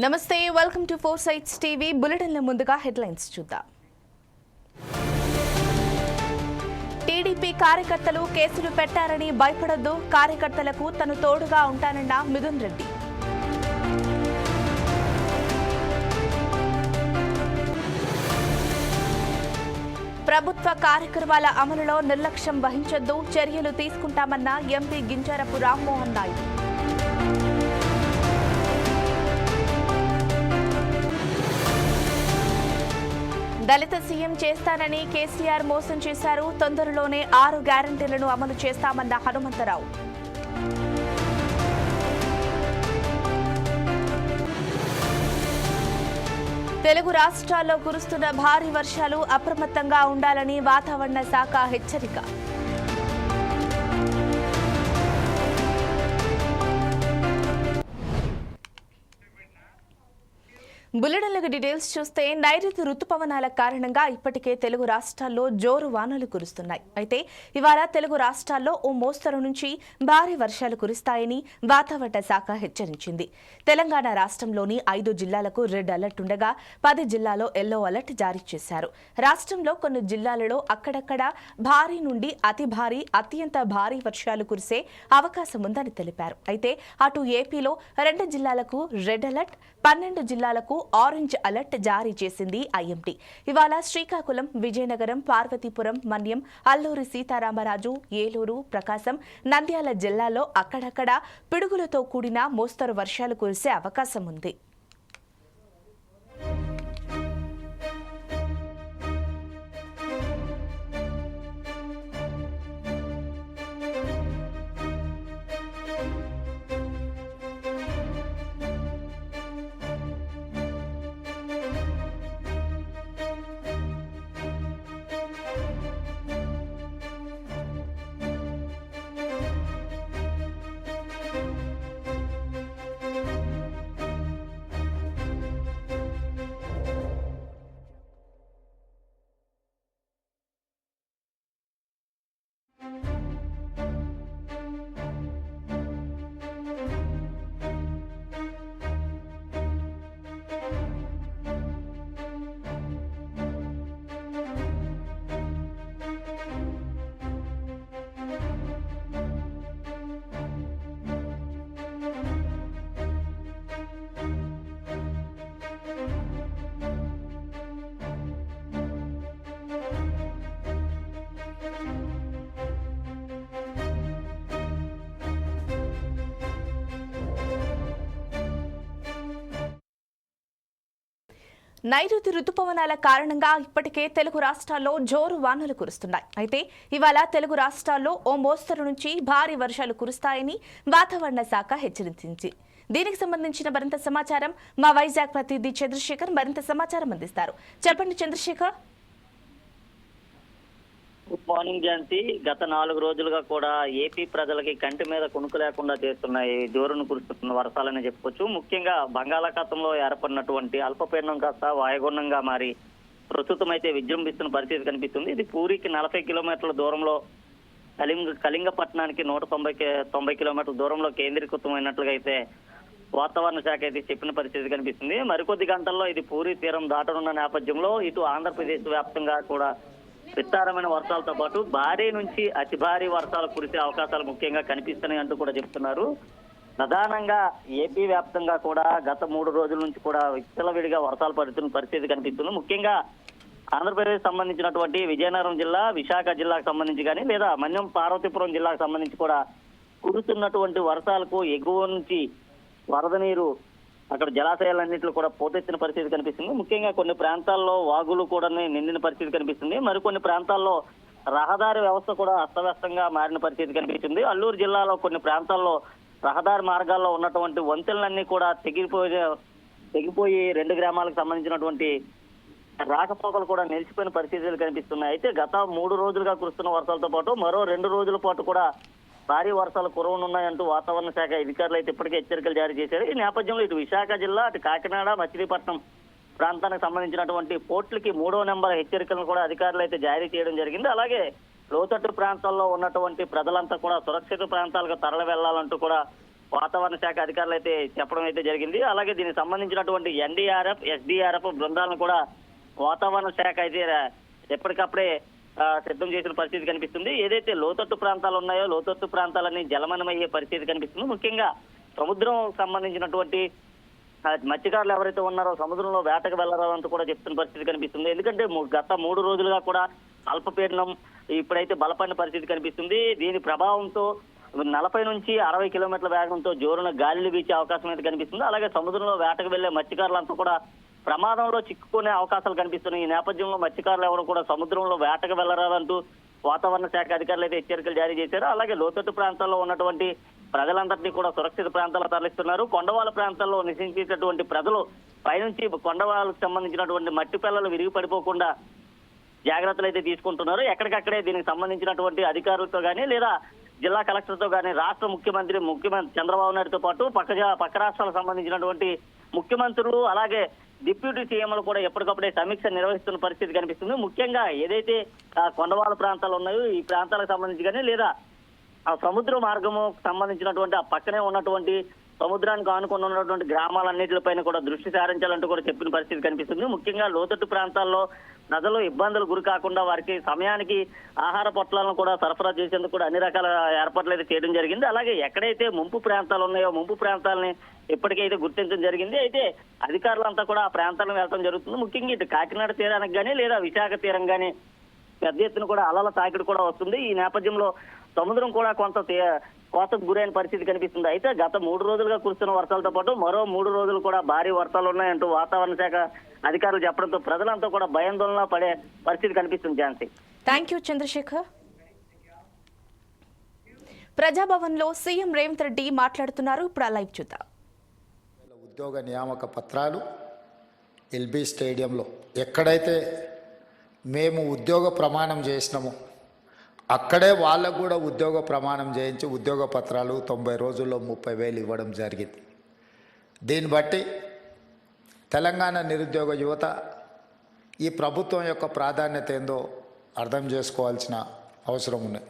నమస్తే, welcome to four sides TV. బులెటిన్ల ముందుగా హెడ్లైన్స్ చూద్దాం. టీడీపీ కార్యకర్తలు కేసులు పెట్టారని భయపడొద్దు, కార్యకర్తలకు తను తోడుగా ఉంటానన్న మిథున్ రెడ్డి. ప్రభుత్వ కార్యక్రమాల అమలులో నిర్లక్ష్యం వహించొద్దు, చర్యలు తీసుకుంటామన్న ఎంపీ గింజరపు రామ్మోహన్ నాయుడు. దళిత సీఎం చేస్తానని కేసీఆర్ మోసం చేశారు, తొందరలోనే 6 గ్యారంటీలను అమలు చేస్తామన్న హనుమంతరావు. తెలుగు రాష్ట్రాల్లో కురుస్తున్న భారీ వర్షాలు, అప్రమత్తంగా ఉండాలని వాతావరణ శాఖ హెచ్చరిక. బులెటిన్లకు డీటెయిల్స్ చూస్తే, నైరుతి రుతుపవనాల కారణంగా ఇప్పటికే తెలుగు రాష్ట్రాల్లో జోరు వానలు కురుస్తున్నాయి. అయితే ఇవాళ తెలుగు రాష్ట్రాల్లో ఓ మోస్తరు నుంచి భారీ వర్షాలు కురుస్తాయని వాతావరణ శాఖ హెచ్చరించింది. తెలంగాణ రాష్ట్రంలోని 5 జిల్లాలకు రెడ్ అలర్ట్ ఉండగా 10 జిల్లాల్లో ఎల్లో అలర్ట్ జారీ చేశారు. రాష్ట్రంలో కొన్ని జిల్లాలలో అక్కడక్కడ భారీ నుండి అతి భారీ, అత్యంత భారీ వర్షాలు కురిసే అవకాశం ఉందని తెలిపారు. అయితే అటు ఏపీలో 2 జిల్లాలకు రెడ్ అలర్ట్, 12 జిల్లాలకు ఆరెంజ్ అలర్ట్ జారీ చేసింది ఐఎండీ. ఇవాళ శ్రీకాకుళం, విజయనగరం, పార్వతీపురం, మన్యం, అల్లూరి సీతారామరాజు, ఏలూరు, ప్రకాశం, నంద్యాల జిల్లాల్లో అక్కడక్కడ పిడుగులతో కూడిన మోస్తరు వర్షాలు కురిసే అవకాశం ఉంది. నైరుతి రుతుపవనాల కారణంగా ఇప్పటికే తెలుగు రాష్ట్రాల్లో జోరు వానలు కురుస్తున్నాయి. అయితే ఇవాళ తెలుగు రాష్ట్రాల్లో ఓ మోస్తరు నుంచి భారీ వర్షాలు కురుస్తాయని వాతావరణ శాఖ హెచ్చరించింది. దీనికి సంబంధించిన మరింత సమాచారం మా వైజాగ్ ప్రతినిధి చంద్రశేఖర్ మరింత సమాచారం అందిస్తారు. చెప్పండి చంద్రశేఖర్. గుడ్ మార్నింగ్ జయంతి. గత 4 రోజులుగా కూడా ఏపీ ప్రజలకి కంటి మీద కునుకు లేకుండా చేస్తున్నాయి జోరును కురుస్తున్న వర్షాలని చెప్పుకోవచ్చు. ముఖ్యంగా బంగాళాఖాతంలో ఏర్పడినటువంటి అల్పపీడనం కాస్త వాయుగుండంగా మారి ప్రస్తుతం అయితే విజృంభిస్తున్న పరిస్థితి కనిపిస్తుంది. ఇది పూరికి 40 కిలోమీటర్ల దూరంలో, కళింగపట్నానికి 190 కిలోమీటర్ల దూరంలో కేంద్రీకృతమైనట్లుగా అయితే వాతావరణ శాఖ అయితే చెప్పిన పరిస్థితి కనిపిస్తుంది. మరికొద్ది గంటల్లో ఇది పూరి తీరం దాటనున్న నేపథ్యంలో ఇటు ఆంధ్రప్రదేశ్ వ్యాప్తంగా కూడా విస్తారమైన వర్షాలతో పాటు భారీ నుంచి అతి భారీ వర్షాలు కురిసే అవకాశాలు ముఖ్యంగా కనిపిస్తున్నాయి అంటూ కూడా చెప్తున్నారు. ప్రధానంగా ఏపీ వ్యాప్తంగా కూడా గత 3 రోజుల నుంచి కూడా విచ్చలవిడిగా వర్షాలు పడుతున్న పరిస్థితి కనిపిస్తుంది. ముఖ్యంగా ఆంధ్రప్రదేశ్ సంబంధించినటువంటి విజయనగరం జిల్లా, విశాఖ జిల్లాకు సంబంధించి కానీ లేదా మన్యం, పార్వతీపురం జిల్లాకు సంబంధించి కూడా కురుస్తున్నటువంటి వర్షాలకు ఎగువ నుంచి వరద నీరు అక్కడ జలాశయాలన్నింటిలో కూడా పోటెత్తిన పరిస్థితి కనిపిస్తుంది. ముఖ్యంగా కొన్ని ప్రాంతాల్లో వాగులు కూడా నిండిన పరిస్థితి కనిపిస్తుంది. మరికొన్ని ప్రాంతాల్లో రహదారి వ్యవస్థ కూడా అస్తవ్యస్తంగా మారిన పరిస్థితి కనిపిస్తుంది. అల్లూరు జిల్లాలో కొన్ని ప్రాంతాల్లో రహదారి మార్గాల్లో ఉన్నటువంటి వంతెనలన్నీ కూడా తెగిపోయి 2 గ్రామాలకు సంబంధించినటువంటి రాకపోకలు కూడా నిలిచిపోయిన పరిస్థితులు కనిపిస్తున్నాయి. అయితే గత 3 రోజులుగా కురుస్తున్న వర్షాలతో పాటు మరో 2 రోజుల పాటు కూడా భారీ వర్షాలు కురవనున్నాయంటూ వాతావరణ శాఖ అధికారులు అయితే ఇప్పటికే హెచ్చరికలు జారీ చేశారు. ఈ నేపథ్యంలో ఇటు విశాఖ జిల్లా, అటు కాకినాడ, మచిలీపట్నం ప్రాంతానికి సంబంధించినటువంటి పోర్టులకి 3వ నెంబర్ హెచ్చరికలను కూడా అధికారులు అయితే జారీ చేయడం జరిగింది. అలాగే లోతట్టు ప్రాంతాల్లో ఉన్నటువంటి ప్రజలంతా కూడా సురక్షిత ప్రాంతాలకు తరలి వెళ్లాలంటూ కూడా వాతావరణ శాఖ అధికారులు అయితే చెప్పడం అయితే జరిగింది. అలాగే దీనికి సంబంధించినటువంటి ఎన్డీఆర్ఎఫ్, ఎస్డీఆర్ఎఫ్ బృందాలను కూడా వాతావరణ శాఖ అయితే ఎప్పటికప్పుడే సిద్ధం చేసిన పరిస్థితి కనిపిస్తుంది. ఏదైతే లోతట్టు ప్రాంతాలు ఉన్నాయో లోతట్టు ప్రాంతాలన్నీ జలమయమయ్యే పరిస్థితి కనిపిస్తుంది. ముఖ్యంగా సముద్రం సంబంధించినటువంటి మత్స్యకారులు ఎవరైతే ఉన్నారో సముద్రంలో వేటకు వెళ్లరాలంటూ కూడా చెప్తున్న పరిస్థితి కనిపిస్తుంది. ఎందుకంటే గత 3 రోజులుగా కూడా అల్పపీడనం ఇప్పుడైతే బలపడిన పరిస్థితి కనిపిస్తుంది. దీని ప్రభావంతో 40 నుంచి 60 కిలోమీటర్ల వేగంతో జోరున గాలిని వీచే అవకాశం అయితే కనిపిస్తుంది. అలాగే సముద్రంలో వేటకు వెళ్లే మత్స్యకారులంతా కూడా ప్రమాదంలో చిక్కుకునే అవకాశాలు కనిపిస్తున్నాయి. ఈ నేపథ్యంలో మత్స్యకారులు ఎవరు కూడా సముద్రంలో వేటకు వెళ్లరాదంటూ వాతావరణ శాఖ అధికారులు అయితే హెచ్చరికలు జారీ చేశారు. అలాగే లోతట్టు ప్రాంతాల్లో ఉన్నటువంటి ప్రజలందరినీ కూడా సురక్షిత ప్రాంతాలకు తరలిస్తున్నారు. కొండవాళ్ళ ప్రాంతాల్లో నివసించేటటువంటి ప్రజలు పైనుంచి కొండవాళ్ళకు సంబంధించినటువంటి మట్టి పిల్లలు విరిగి పడిపోకుండా జాగ్రత్తలు అయితే తీసుకుంటున్నారు. ఎక్కడికక్కడే దీనికి సంబంధించినటువంటి అధికారులతో కానీ లేదా జిల్లా కలెక్టర్తో కానీ రాష్ట్ర ముఖ్యమంత్రి చంద్రబాబు నాయుడుతో పాటు పక్క రాష్ట్రాలకు సంబంధించినటువంటి ముఖ్యమంత్రులు అలాగే డిప్యూటీ సీఎంలు కూడా ఎప్పటికప్పుడే సమీక్ష నిర్వహిస్తున్న పరిస్థితి కనిపిస్తుంది. ముఖ్యంగా ఏదైతే కొండవాళ్ళ ప్రాంతాలు ఉన్నాయో ఈ ప్రాంతాలకు సంబంధించి కానీ లేదా ఆ సముద్ర మార్గము సంబంధించినటువంటి ఆ పక్కనే ఉన్నటువంటి సముద్రానికి ఆనుకుని ఉన్నటువంటి గ్రామాలన్నింటిపైన కూడా దృష్టి సారించాలంటూ కూడా చెప్పిన పరిస్థితి కనిపిస్తుంది. ముఖ్యంగా లోతట్టు ప్రాంతాల్లో ప్రజలు ఇబ్బందులు గురి కాకుండా వారికి సమయానికి ఆహార పొట్లాలను కూడా సరఫరా చేసేందుకు కూడా అన్ని రకాల ఏర్పాట్లు అయితే చేయడం జరిగింది. అలాగే ఎక్కడైతే ముంపు ప్రాంతాలు ఉన్నాయో ముంపు ప్రాంతాలని ఇప్పటికైతే గుర్తించడం జరిగింది. అయితే అధికారులంతా కూడా ఆ ప్రాంతాలను వెళ్ళడం జరుగుతుంది. ముఖ్యంగా ఇటు కాకినాడ తీరానికి కానీ లేదా విశాఖ తీరం కానీ పెద్ద ఎత్తున కూడా అలల తాకిడి కూడా వస్తుంది. ఈ నేపథ్యంలో సముద్రం కూడా కొంత కోతకు గురైన పరిస్థితి కనిపిస్తుంది. అయితే గత 3 రోజులుగా కురుస్తున్న వర్షాలతో పాటు మరో 3 రోజులు కూడా భారీ వర్షాలు ఉన్నాయంటూ వాతావరణ శాఖ అధికారులు చెప్పడంతో ప్రజలంతా కూడా భయాందోళన పడే పరిస్థితి కనిపిస్తుంది. Jhansi, thank you Chandrashekhar. ప్రజాభవన్ లో సీఎం రేవంత్ రెడ్డి మాట్లాడుతున్నారు. ఇప్పుడు ఆ లైవ్ చూద్దాం. ఉద్యోగ నియామక పత్రాలు ఎల్బీ స్టేడియంలో ఎక్కడైతే మేము ఉద్యోగ ప్రమాణం చేసినామో అక్కడే వాళ్ళకు కూడా ఉద్యోగ ప్రమాణం చేయించి ఉద్యోగ పత్రాలు 90 రోజుల్లో 30,000 ఇవ్వడం జరిగింది. దీన్ని బట్టి తెలంగాణ నిరుద్యోగ యువత ఈ ప్రభుత్వం యొక్క ప్రాధాన్యత ఏందో అర్థం చేసుకోవాల్సిన అవసరం ఉన్నది.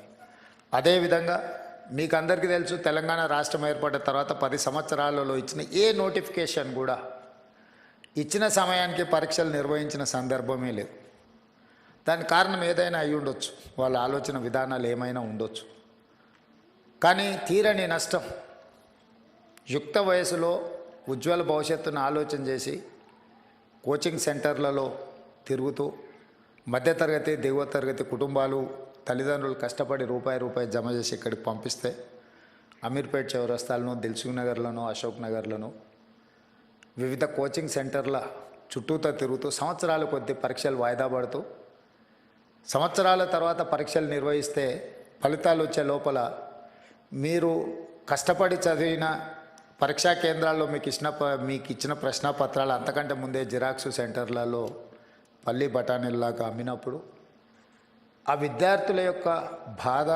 అదేవిధంగా మీకు అందరికీ తెలుసు, తెలంగాణ రాష్ట్రం ఏర్పడిన తర్వాత 10 సంవత్సరాలలో ఇచ్చిన ఏ నోటిఫికేషన్ కూడా ఇచ్చిన సమయానికి పరీక్షలు నిర్వహించిన సందర్భమే లేదు. దానికి కారణం ఏదైనా అయి ఉండొచ్చు, వాళ్ళ ఆలోచన విధానాలు ఏమైనా ఉండొచ్చు. కానీ తీరని నష్టం, యుక్త వయసులో ఉజ్వల భవిష్యత్తును ఆలోచన చేసి కోచింగ్ సెంటర్లలో తిరుగుతూ మధ్యతరగతి దిగువ తరగతి కుటుంబాలు తల్లిదండ్రులు కష్టపడి రూపాయి జమ చేసి ఇక్కడికి పంపిస్తే అమీర్పేట్ చౌరస్తాలను, దిల్సుఖ్ నగర్లను, అశోక్ నగర్లను వివిధ కోచింగ్ సెంటర్ల చుట్టూతో తిరుగుతూ సంవత్సరాల కొద్ది పరీక్షలు వాయిదా పడుతూ సంవత్సరాల తర్వాత పరీక్షలు నిర్వహిస్తే ఫలితాలు వచ్చే లోపల మీరు కష్టపడి చదివిన పరీక్షా కేంద్రాల్లో మీకు ఇచ్చిన ప్రశ్నపత్రాలు అంతకంటే ముందే జిరాక్స్ సెంటర్లలో పల్లి బఠానీల్లాగా అమ్మినప్పుడు ఆ విద్యార్థుల యొక్క బాధ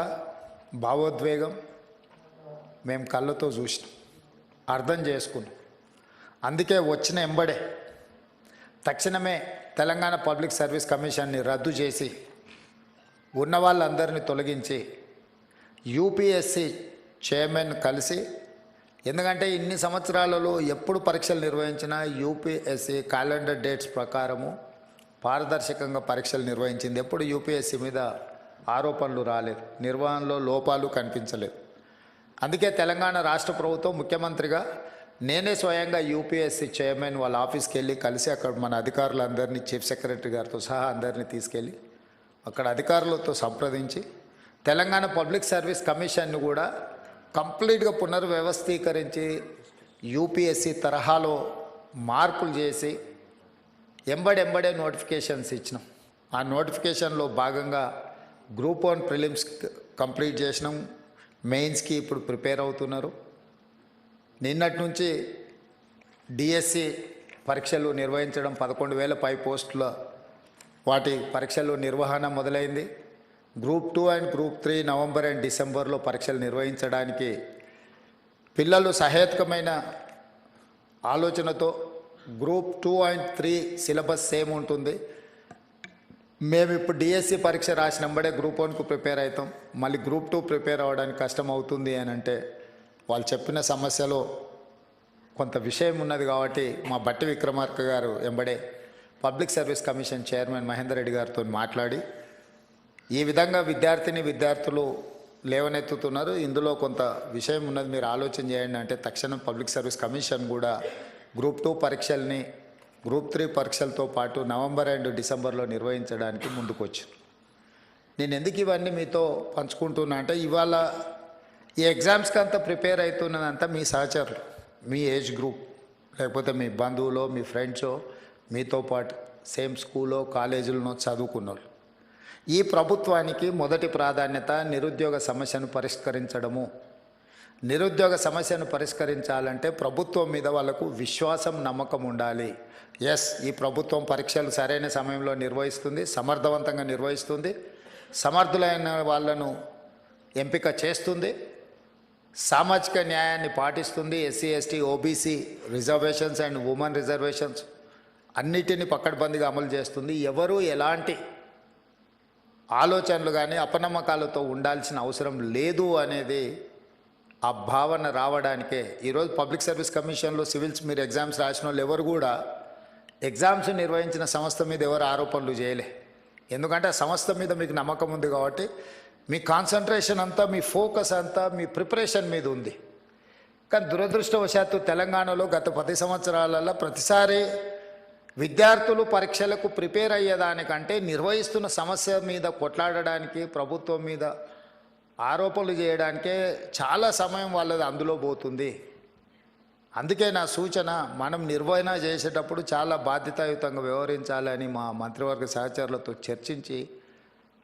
భావోద్వేగం మేము కళ్ళతో చూసినాం, అర్థం చేసుకున్నాం. అందుకే వచ్చిన ఎంబడే తక్షణమే తెలంగాణ పబ్లిక్ సర్వీస్ కమిషన్ని రద్దు చేసి ఉన్న వాళ్ళందరినీ తొలగించి యూపీఎస్సీ చైర్మన్ కలిసి, ఎందుకంటే ఇన్ని సంవత్సరాలలో ఎప్పుడు పరీక్షలు నిర్వహించినా యూపీఎస్సీ క్యాలెండర్ డేట్స్ ప్రకారము పారదర్శకంగా పరీక్షలు నిర్వహించింది. ఎప్పుడు యూపీఎస్సీ మీద ఆరోపణలు రాలేదు, నిర్వహణలో లోపాలు కనిపించలేదు. అందుకే తెలంగాణ రాష్ట్ర ప్రభుత్వం ముఖ్యమంత్రిగా నేనే స్వయంగా యూపీఎస్సీ చైర్మన్ వాళ్ళ ఆఫీస్కి వెళ్ళి కలిసి అక్కడ మన అధికారులందరినీ చీఫ్ సెక్రటరీ గారితో సహా అందరినీ తీసుకెళ్ళి అక్కడ అధికారులతో సంప్రదించి తెలంగాణ పబ్లిక్ సర్వీస్ కమిషన్ను కూడా కంప్లీట్గా పునర్వ్యవస్థీకరించి యూపీఎస్సీ తరహాలో మార్పులు చేసి ఎంబడే నోటిఫికేషన్స్ ఇచ్చినాం. ఆ నోటిఫికేషన్లో భాగంగా గ్రూప్ 1 ప్రిలిమ్స్ కంప్లీట్ చేసినాం, మెయిన్స్కి ఇప్పుడు ప్రిపేర్ అవుతున్నారు. నిన్నటి నుంచి డిఎస్సి పరీక్షలు నిర్వహించడం 11,000 పై పోస్టుల వాటి పరీక్షలు నిర్వహణ మొదలైంది. Group 2 and group 3 November and డిసెంబర్లో పరీక్షలు నిర్వహించడానికి పిల్లలు సహేతుకమైన ఆలోచనతో గ్రూప్ 2 అండ్ 3 సిలబస్ సేమ్ ఉంటుంది. మేము ఇప్పుడు డిఎస్సి పరీక్ష రాసినంబడే గ్రూప్ 1కు ప్రిపేర్ అవుతాం, మళ్ళీ గ్రూప్ 2 ప్రిపేర్ అవ్వడానికి కష్టం అవుతుంది అని అంటే వాళ్ళు చెప్పిన సమస్యలో కొంత విషయం ఉన్నది కాబట్టి మా బట్టి విక్రమార్క గారు ఎంబడే public service commission chairman Mahender Reddy గారితో మాట్లాడి ఈ విధంగా విద్యార్థులు లేవనెత్తుతున్నారు, ఇందులో కొంత విషయం ఉన్నది, మీరు ఆలోచన చేయండి అంటే తక్షణం పబ్లిక్ సర్వీస్ కమిషన్ కూడా గ్రూప్ 2 పరీక్షల్ని గ్రూప్ 3 పరీక్షలతో పాటు నవంబర్ అండ్ డిసెంబర్లో నిర్వహించడానికి ముందుకు వచ్చింది. నేను ఎందుకు ఇవన్నీ మీతో పంచుకుంటున్నా అంటే ఇవాళ ఈ ఎగ్జామ్స్కి అంతా ప్రిపేర్ అవుతున్నదంతా మీ సహచరులు, మీ ఏజ్ గ్రూప్, లేకపోతే మీ బంధువులో మీ ఫ్రెండ్సో, మీతో పాటు సేమ్ స్కూల్లో కాలేజీలను చదువుకున్న వాళ్ళు. ఈ ప్రభుత్వానికి మొదటి ప్రాధాన్యత నిరుద్యోగ సమస్యను పరిష్కరించడము. నిరుద్యోగ సమస్యను పరిష్కరించాలంటే ప్రభుత్వం మీద వాళ్ళకు విశ్వాసం, నమ్మకం ఉండాలి. ఎస్, ఈ ప్రభుత్వం పరీక్షలు సరైన సమయంలో నిర్వహిస్తుంది, సమర్థవంతంగా నిర్వహిస్తుంది, సమర్థులైన వాళ్ళను ఎంపిక చేస్తుంది, సామాజిక న్యాయాన్ని పాటిస్తుంది, SC ST OBC reservations and women reservations అన్నిటినీ పకడ్బందీగా అమలు చేస్తుంది. ఎవరు ఎలాంటి ఆలోచనలు కానీ అపనమ్మకాలతో ఉండాల్సిన అవసరం లేదు అనేది ఆ భావన రావడానికే ఈరోజు పబ్లిక్ సర్వీస్ కమిషన్లో సివిల్స్ మీరు ఎగ్జామ్స్ రాసిన వాళ్ళు ఎవరు కూడా ఎగ్జామ్స్ నిర్వహించిన సంస్థ మీద ఎవరు ఆరోపణలు చేయలే. ఎందుకంటే ఆ సంస్థ మీద మీకు నమ్మకం ఉంది కాబట్టి మీ కాన్సన్ట్రేషన్ అంతా, మీ ఫోకస్ అంతా మీ ప్రిపరేషన్ మీద ఉంది. కానీ దురదృష్టవశాత్తు తెలంగాణలో గత 10 సంవత్సరాలలో ప్రతిసారి విద్యార్థులు పరీక్షలకు ప్రిపేర్ అయ్యేదానికంటే నిర్వహిస్తున్న సమస్య మీద కొట్లాడడానికి, ప్రభుత్వం మీద ఆరోపణలు చేయడానికే చాలా సమయం వాళ్ళది అందులో పోతుంది. అందుకే నా సూచన, మనం నిర్వహణ చేసేటప్పుడు చాలా బాధ్యతాయుతంగా వ్యవహరించాలని మా మంత్రివర్గ సహచరులతో చర్చించి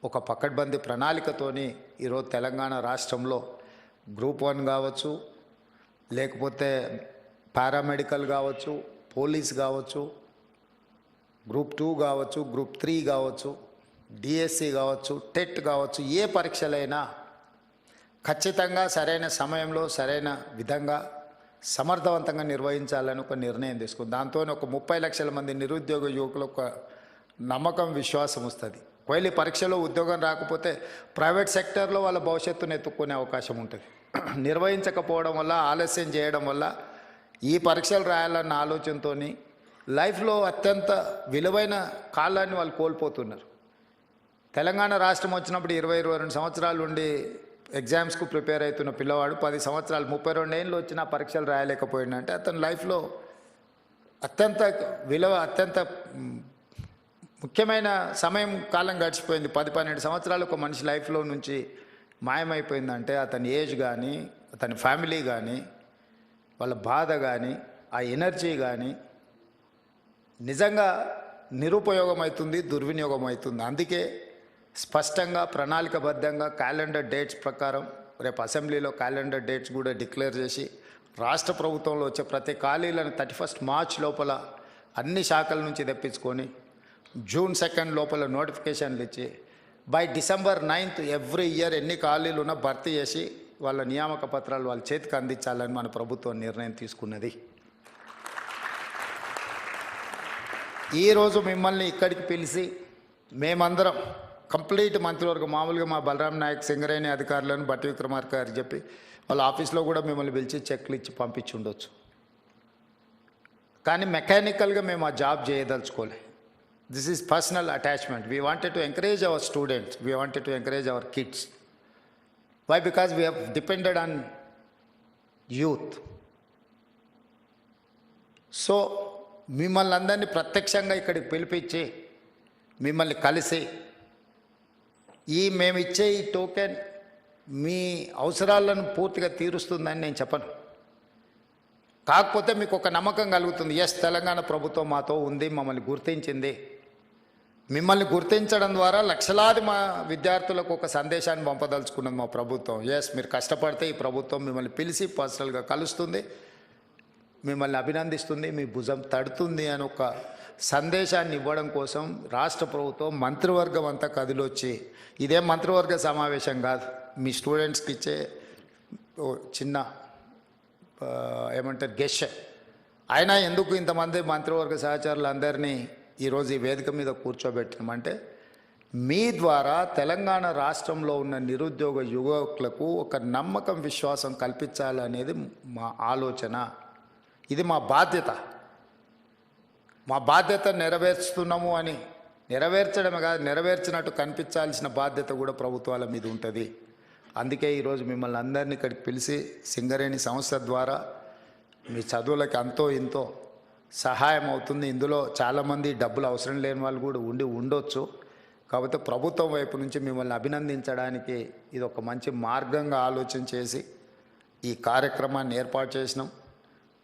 ఒక పకడ్బందీ ప్రణాళికతోని ఈరోజు తెలంగాణ రాష్ట్రంలో గ్రూప్ 1 కావచ్చు, లేకపోతే పారామెడికల్ కావచ్చు, పోలీస్ కావచ్చు, గ్రూప్ 2 కావచ్చు, గ్రూప్ 3 కావచ్చు, డిఎస్సి కావచ్చు, టెట్ కావచ్చు, ఏ పరీక్షలైనా ఖచ్చితంగా సరైన సమయంలో సరైన విధంగా సమర్థవంతంగా నిర్వహించాలని ఒక నిర్ణయం తీసుకుంది. దాంతో ఒక 30 లక్షల మంది నిరుద్యోగ యువకులకు ఒక నమ్మకం, విశ్వాసం వస్తుంది. ఒకవేళ ఈ పరీక్షలో ఉద్యోగం రాకపోతే ప్రైవేట్ సెక్టర్లో వాళ్ళ భవిష్యత్తును ఎత్తుక్కునే అవకాశం ఉంటుంది. నిర్వహించకపోవడం వల్ల, ఆలస్యం చేయడం వల్ల ఈ పరీక్షలు రాయాలన్న ఆలోచనతో లైఫ్లో అత్యంత విలువైన కాలాన్ని వాళ్ళు కోల్పోతున్నారు. తెలంగాణ రాష్ట్రం వచ్చినప్పుడు 22 సంవత్సరాలు ఉండి ఎగ్జామ్స్కు ప్రిపేర్ అవుతున్న పిల్లవాడు 10 సంవత్సరాలు 32 ఏళ్ళు వచ్చినా పరీక్షలు రాయలేకపోయిందంటే అతని లైఫ్లో అత్యంత ముఖ్యమైన సమయం, కాలం గడిచిపోయింది. 10-12 సంవత్సరాలు ఒక మనిషి లైఫ్లో నుంచి మాయమైపోయిందంటే అతని ఏజ్ కానీ, అతని ఫ్యామిలీ కానీ, వాళ్ళ బాధ కానీ, ఆ ఎనర్జీ కానీ నిజంగా నిరుపయోగం అవుతుంది, దుర్వినియోగం అవుతుంది. అందుకే స్పష్టంగా ప్రణాళికబద్ధంగా క్యాలెండర్ డేట్స్ ప్రకారం రేపు అసెంబ్లీలో క్యాలెండర్ డేట్స్ కూడా డిక్లేర్ చేసి రాష్ట్ర ప్రభుత్వంలో వచ్చే ప్రతి ఖాళీలను 31 మార్చ్ లోపల అన్ని శాఖల నుంచి తెప్పించుకొని జూన్ 2 లోపల నోటిఫికేషన్లు ఇచ్చి బై డిసెంబర్ 9 ఎవ్రీ ఇయర్ ఎన్ని ఖాళీలు ఉన్నా భర్తీ చేసి వాళ్ళ నియామక పత్రాలు వాళ్ళ చేతికి అందించాలని మన ప్రభుత్వం నిర్ణయం తీసుకున్నది. ఈరోజు మిమ్మల్ని ఇక్కడికి పిలిచి మేమందరం కంప్లీట్ మంత్రివర్గం, మామూలుగా మా బలరాం నాయక్, సింగరేణి అధికారులను బట్టి విక్రమార్క గారు చెప్పి వాళ్ళ ఆఫీస్లో కూడా మిమ్మల్ని పిలిచి చెక్లు ఇచ్చి పంపించి ఉండొచ్చు. కానీ మెకానికల్గా మేము ఆ జాబ్ చేయదలుచుకోలే. This is personal attachment. We wanted to encourage our students, we wanted to encourage our kids. Why? Because we have depended on youth. So మిమ్మల్ని అందరినీ ప్రత్యక్షంగా ఇక్కడికి పిలిపించి మిమ్మల్ని కలిసి మేము ఇచ్చే ఈ టోకెన్ మీ అవసరాలను పూర్తిగా తీరుస్తుందని నేను చెప్పను. కాకపోతే మీకు ఒక నమ్మకం కలుగుతుంది, ఎస్ తెలంగాణ ప్రభుత్వం మాతో ఉంది, మమ్మల్ని గుర్తించింది. మిమ్మల్ని గుర్తించడం ద్వారా లక్షలాది మా విద్యార్థులకు ఒక సందేశాన్ని పంపదలుచుకున్నది మా ప్రభుత్వం. ఎస్, మీరు కష్టపడితే ఈ ప్రభుత్వం మిమ్మల్ని పిలిచి పర్సనల్గా కలుస్తుంది, మిమ్మల్ని అభినందిస్తుంది, మీ భుజం తడుతుంది అని ఒక సందేశాన్ని ఇవ్వడం కోసం రాష్ట్ర ప్రభుత్వం మంత్రివర్గం అంతా కదిలొచ్చి, ఇదేం మంత్రివర్గ సమావేశం కాదు, మీ స్టూడెంట్స్కి ఇచ్చే చిన్న ఏమంటారు గెస్చర్. అయినా ఎందుకు ఇంతమంది మంత్రివర్గ సహచరులందరినీ ఈరోజు ఈ వేదిక మీద కూర్చోబెట్టినామంటే మీ ద్వారా తెలంగాణ రాష్ట్రంలో ఉన్న నిరుద్యోగ యువకులకు ఒక నమ్మకం విశ్వాసం కల్పించాలనేది మా ఆలోచన. ఇది మా బాధ్యత. మా బాధ్యత నెరవేర్చుతున్నాము అని నెరవేర్చడమే కాదు, నెరవేర్చినట్టు కనిపించాల్సిన బాధ్యత కూడా ప్రభుత్వాల మీద ఉంటుంది. అందుకే ఈరోజు మిమ్మల్ని అందరినీ ఇక్కడికి పిలిచి సింగరేణి సంస్థ ద్వారా మీ చదువులకి అంతో ఇంతో సహాయం అవుతుంది. ఇందులో చాలామంది డబ్బులు అవసరం లేని వాళ్ళు కూడా ఉండొచ్చు. కాకపోతే ప్రభుత్వం వైపు నుంచి మిమ్మల్ని అభినందించడానికి ఇది ఒక మంచి మార్గంగా ఆలోచన చేసి ఈ కార్యక్రమాన్ని ఏర్పాటు చేసినాం.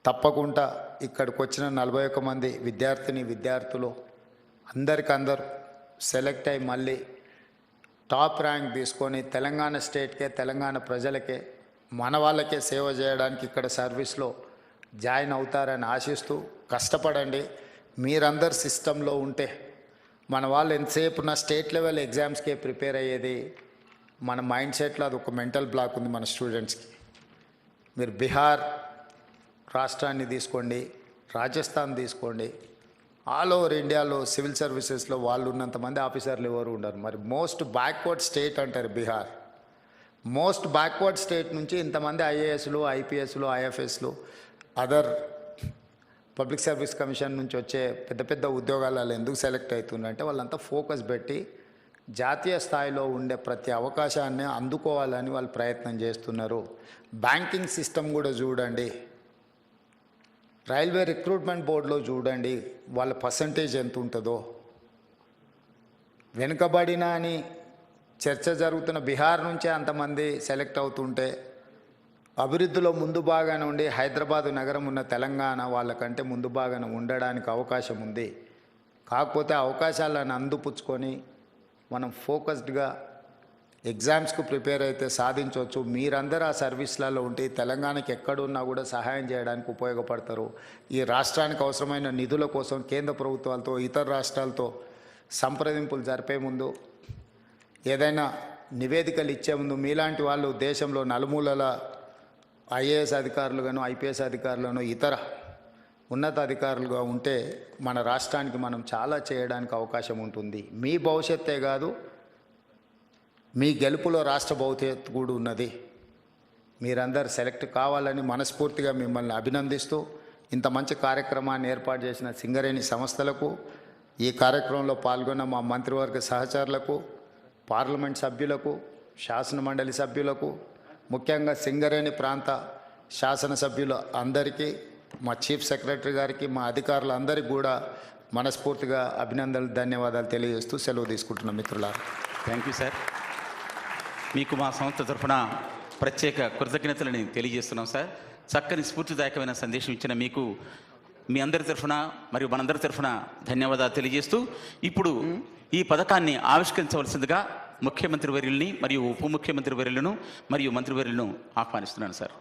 తప్పకుండా ఇక్కడికి వచ్చిన 41 మంది విద్యార్థులు అందరికందరూ సెలెక్ట్ అయ్యి మళ్ళీ టాప్ ర్యాంక్ తీసుకొని తెలంగాణ స్టేట్కే, తెలంగాణ ప్రజలకే, మన వాళ్ళకే సేవ చేయడానికి ఇక్కడ సర్వీస్లో జాయిన్ అవుతారని ఆశిస్తూ కష్టపడండి. మీరందరు సిస్టంలో ఉంటే మన వాళ్ళు ఎంతసేపు నా స్టేట్ లెవెల్ ఎగ్జామ్స్కే ప్రిపేర్ అయ్యేది మన మైండ్ సెట్లో అది ఒక మెంటల్ బ్లాక్ ఉంది మన స్టూడెంట్స్కి. మీరు బీహార్ రాష్ట్రాన్ని తీసుకోండి, రాజస్థాన్ తీసుకోండి, ఆల్ ఓవర్ ఇండియాలో సివిల్ సర్వీసెస్లో వాళ్ళు ఉన్నంతమంది ఆఫీసర్లు ఎవరు ఉండరు. మరి మోస్ట్ బ్యాక్వర్డ్ స్టేట్ అంటారు బీహార్. మోస్ట్ బ్యాక్వర్డ్ స్టేట్ నుంచి ఇంతమంది ఐఏఎస్లు, ఐపీఎస్లు, ఐఎఫ్ఎస్లు, అదర్ పబ్లిక్ సర్వీస్ కమిషన్ నుంచి వచ్చే పెద్ద పెద్ద ఉద్యోగాలలో ఎందుకు సెలెక్ట్ అవుతుందంటే వాళ్ళంతా ఫోకస్ పెట్టి జాతీయ స్థాయిలో ఉండే ప్రతి అవకాశాన్ని అందుకోవాలని వాళ్ళు ప్రయత్నం చేస్తున్నారు. బ్యాంకింగ్ సిస్టమ్ కూడా చూడండి, రైల్వే రిక్రూట్మెంట్ బోర్డులో చూడండి వాళ్ళ పర్సంటేజ్ ఎంత ఉంటుందో. వెనుకబడిన అని చర్చ జరుగుతున్న బీహార్ నుంచే అంతమంది సెలెక్ట్ అవుతుంటే అభివృద్ధిలో ముందు భాగాన ఉండి హైదరాబాదు నగరం ఉన్న తెలంగాణ వాళ్ళకంటే ముందు భాగాన ఉండడానికి అవకాశం ఉంది. కాకపోతే అవకాశాలను అందిపుచ్చుకొని మనం ఫోకస్డ్గా ఎగ్జామ్స్కు ప్రిపేర్ అయితే సాధించవచ్చు. మీరందరూ ఆ సర్వీస్లలో ఉంటే తెలంగాణకి ఎక్కడున్నా కూడా సహాయం చేయడానికి ఉపయోగపడతారు. ఈ రాష్ట్రానికి అవసరమైన నిధుల కోసం కేంద్ర ప్రభుత్వాలతో, ఇతర రాష్ట్రాలతో సంప్రదింపులు జరిపే ముందు, ఏదైనా నివేదికలు ఇచ్చే ముందు మీలాంటి వాళ్ళు దేశంలో నలుమూలల ఐఏఎస్ అధికారులుగాను, ఐపీఎస్ అధికారులను, ఇతర ఉన్నత అధికారులుగా ఉంటే మన రాష్ట్రానికి మనం చాలా చేయడానికి అవకాశం ఉంటుంది. మీ భవిష్యత్తే కాదు, మీ గెలుపులో రాష్ట్ర భవిష్యత్తు కూడా ఉన్నది. మీరందరూ సెలెక్ట్ కావాలని మనస్ఫూర్తిగా మిమ్మల్ని అభినందిస్తూ ఇంత మంచి కార్యక్రమాన్ని ఏర్పాటు చేసిన సింగరేణి సంస్థలకు, ఈ కార్యక్రమంలో పాల్గొన్న మా మంత్రివర్గ సహచరులకు, పార్లమెంట్ సభ్యులకు, శాసన మండలి సభ్యులకు, ముఖ్యంగా సింగరేణి ప్రాంత శాసనసభ్యుల అందరికీ, మా చీఫ్ సెక్రటరీ గారికి, మా అధికారులందరికీ కూడా మనస్ఫూర్తిగా అభినందనలు, ధన్యవాదాలు తెలియజేస్తూ సెలవు తీసుకుంటున్నాం మిత్రులారా. Thank you sir. మీకు మా సంస్థ తరఫున ప్రత్యేక కృతజ్ఞతలని తెలియజేస్తున్నాం సార్. చక్కని స్ఫూర్తిదాయకమైన సందేశం ఇచ్చిన మీకు మీ అందరి తరఫున మరియు మనందరి తరఫున ధన్యవాదాలు తెలియజేస్తూ ఇప్పుడు ఈ పథకాన్ని ఆవిష్కరించవలసిందిగా ముఖ్యమంత్రి వర్యుల్ని మరియు ఉప ముఖ్యమంత్రి వర్యులను మరియు మంత్రివర్యులను ఆహ్వానిస్తున్నాను సార్.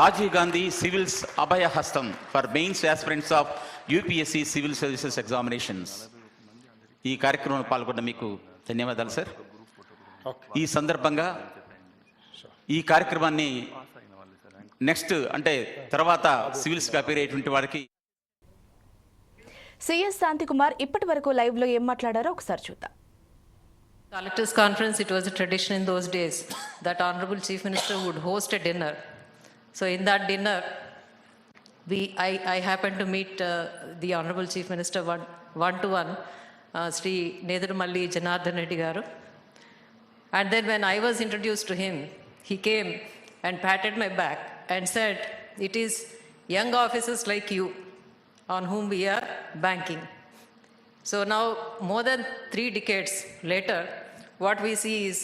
రాజీవ్ గాంధీ సివిల్స్ అభయ హస్తం for mains aspirants of UPSC civil services examinations. ఈ కార్యక్రమంలో పాల్గొన్న మీకు ధన్యవాదాలు సార్. ఈ సందర్భంగా ఈ కార్యక్రమాన్ని నెక్స్ట్ అంటే తర్వాత సివిల్స్కి అపేర్ అయ్యేటువంటి వారికి సిఎస్ శాంతికుమార్ ఇప్పటి వరకు లైవ్ లో ఏం మాట్లాడారో ఒకసారి చూద్దాం. Collectors Conference, it was a tradition in those days that Honorable Chief Minister would host a dinner. So in that dinner, I happened to meet the Honorable Chief Minister one-to-one, Sri Nedurumalli Janardhan Reddy Garu. And then when I was introduced to him, he came and patted my back and said, "It is young officers like you on whom we are banking." So now, more than 3 decades later, what we see is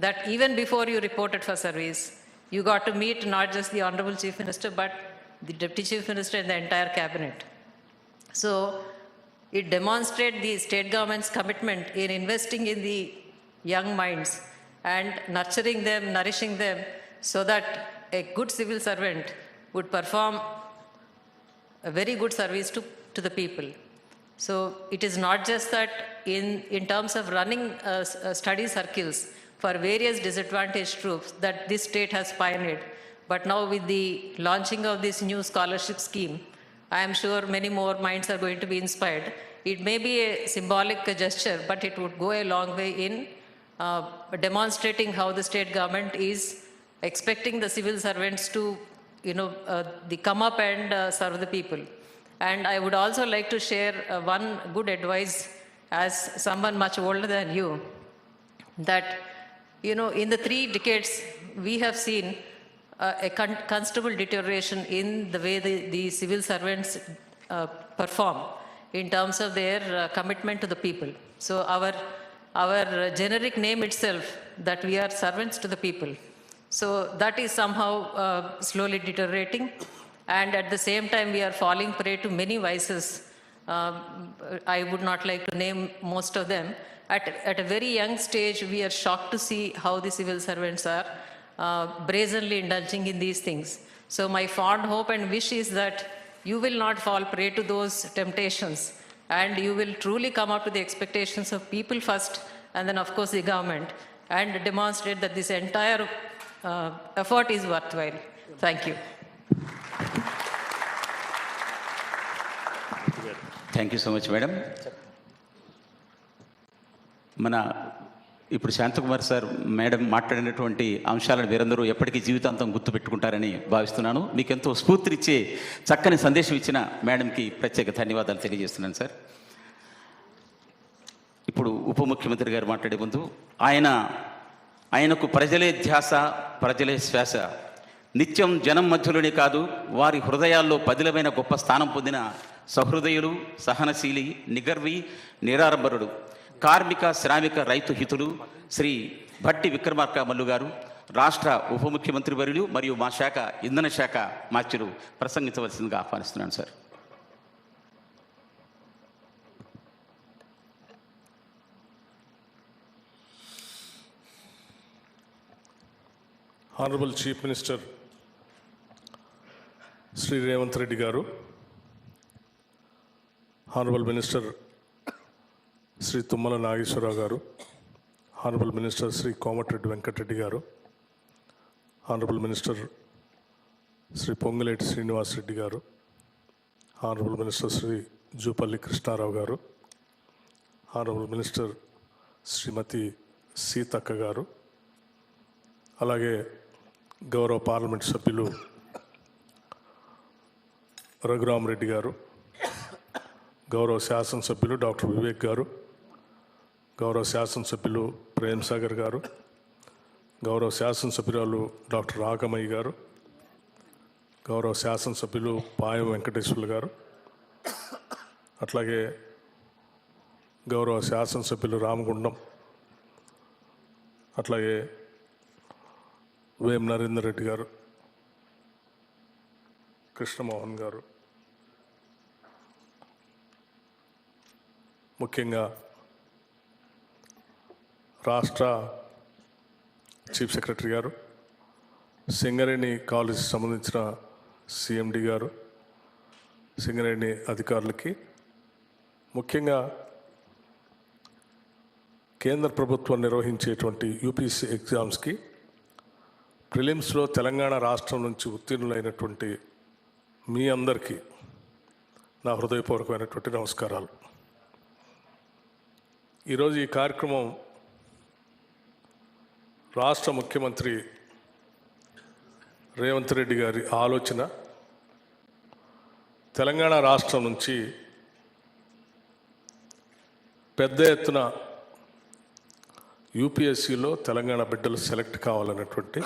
that even before you reported for service, you got to meet not just the Honorable Chief Minister, but the Deputy Chief Minister and the entire cabinet. So it demonstrates the state government's commitment in investing in the young minds and nurturing them, nourishing them, so that a good civil servant would perform a very good service to the people. So it is not just that in terms of running study circles, for various disadvantaged groups that this state has pioneered. But now with the launching of this new scholarship scheme, I am sure many more minds are going to be inspired. It may be a symbolic gesture, but it would go a long way in demonstrating how the state government is expecting the civil servants to, they come up and serve the people. And I would also like to share one good advice as someone much older than you, that, in the 3 decades, we have seen a considerable deterioration in the way the civil servants perform in terms of their commitment to the people. So our generic name itself, that we are servants to the people. So that is somehow slowly deteriorating. And at the same time, we are falling prey to many vices. I would not like to name most of them. At a very young stage, we are shocked to see how the civil servants are brazenly indulging in these things. So my fond hope and wish is that you will not fall prey to those temptations, and you will truly come up to the expectations of people first, and then of course the government, and demonstrate that this entire effort is worthwhile. Thank you. Thank you so much madam. ఇప్పుడు Shanthakumar sir madam మాట్లాడినటువంటి అంశాలను మీరందరూ ఎప్పటికీ జీవితాంతం గుర్తుపెట్టుకుంటారని భావిస్తున్నాను. మీకు ఎంతో స్ఫూర్తినిచ్చే చక్కని సందేశం ఇచ్చిన మేడంకి ప్రత్యేక ధన్యవాదాలు తెలియజేస్తున్నాను సార్. ఇప్పుడు ఉప ముఖ్యమంత్రి గారు మాట్లాడే ముందు ఆయనకు ప్రజలే ధ్యాస, ప్రజలే శ్వాస, నిత్యం జనం మధ్యలోనే కాదు వారి హృదయాల్లో పదిలమైన గొప్ప స్థానం పొందిన సహృదయులు, సహనశీలి, నిగర్వి, నిరాడంబరుడు, కార్మిక, శ్రామిక, రైతు హితులు శ్రీ భట్టి విక్రమార్క మల్లు గారు, రాష్ట్ర ఉప ముఖ్యమంత్రి వర్యులు మరియు మా శాఖ ఇంధన శాఖ మార్చులు ప్రసంగించవలసిందిగా ఆహ్వానిస్తున్నాను sir. Honorable Chief Minister Sri Revanth Reddy Garu, Honorable Minister Sri Tummala Nageshwara Garu, Honorable Minister Sri Komatreddy Venkat Reddy Garu, Honorable Minister Sri Pongaleti Srinivas Reddy Garu, Honorable Minister Sri Jupalli Krishna Rao Garu, Honorable Minister Srimati Seetaka Garu, అలాగే గౌరవ parliament సభ్యులు రఘురామ్ రెడ్డి గారు, గౌరవ శాసనసభ్యులు doctor Vivek గారు, గౌరవ శాసనసభ్యులు ప్రేమ్ సాగర్ గారు, గౌరవ శాసనసభ్యురాలు డాక్టర్ రాగమయ్య గారు, గౌరవ శాసనసభ్యులు పాయం వెంకటేశ్వర్లు గారు, అట్లాగే గౌరవ శాసనసభ్యులు రామగుండం, అట్లాగే వేం నరేందర్ రెడ్డి గారు, కృష్ణమోహన్ గారు, ముఖ్యంగా రాష్ట్ర చీఫ్ సెక్రటరీ గారు, సింగరేణి కాలేజీకి సంబంధించిన సిఎండి గారు, సింగరేణి అధికారులకి, ముఖ్యంగా కేంద్ర ప్రభుత్వం నిర్వహించేటువంటి యూపీఎస్సీ ఎగ్జామ్స్కి ప్రిలిమ్స్లో తెలంగాణ రాష్ట్రం నుంచి ఉత్తీర్ణులైనటువంటి మీ అందరికీ నా హృదయపూర్వకమైనటువంటి నమస్కారాలు. ఈరోజు ఈ కార్యక్రమం రాష్ట్ర ముఖ్యమంత్రి రేవంత్ రెడ్డి గారి ఆలోచన. తెలంగాణ రాష్ట్రం నుంచి పెద్ద ఎత్తున యూపీఎస్సీలో తెలంగాణ బిడ్డలు సెలెక్ట్ కావాలన్నటువంటి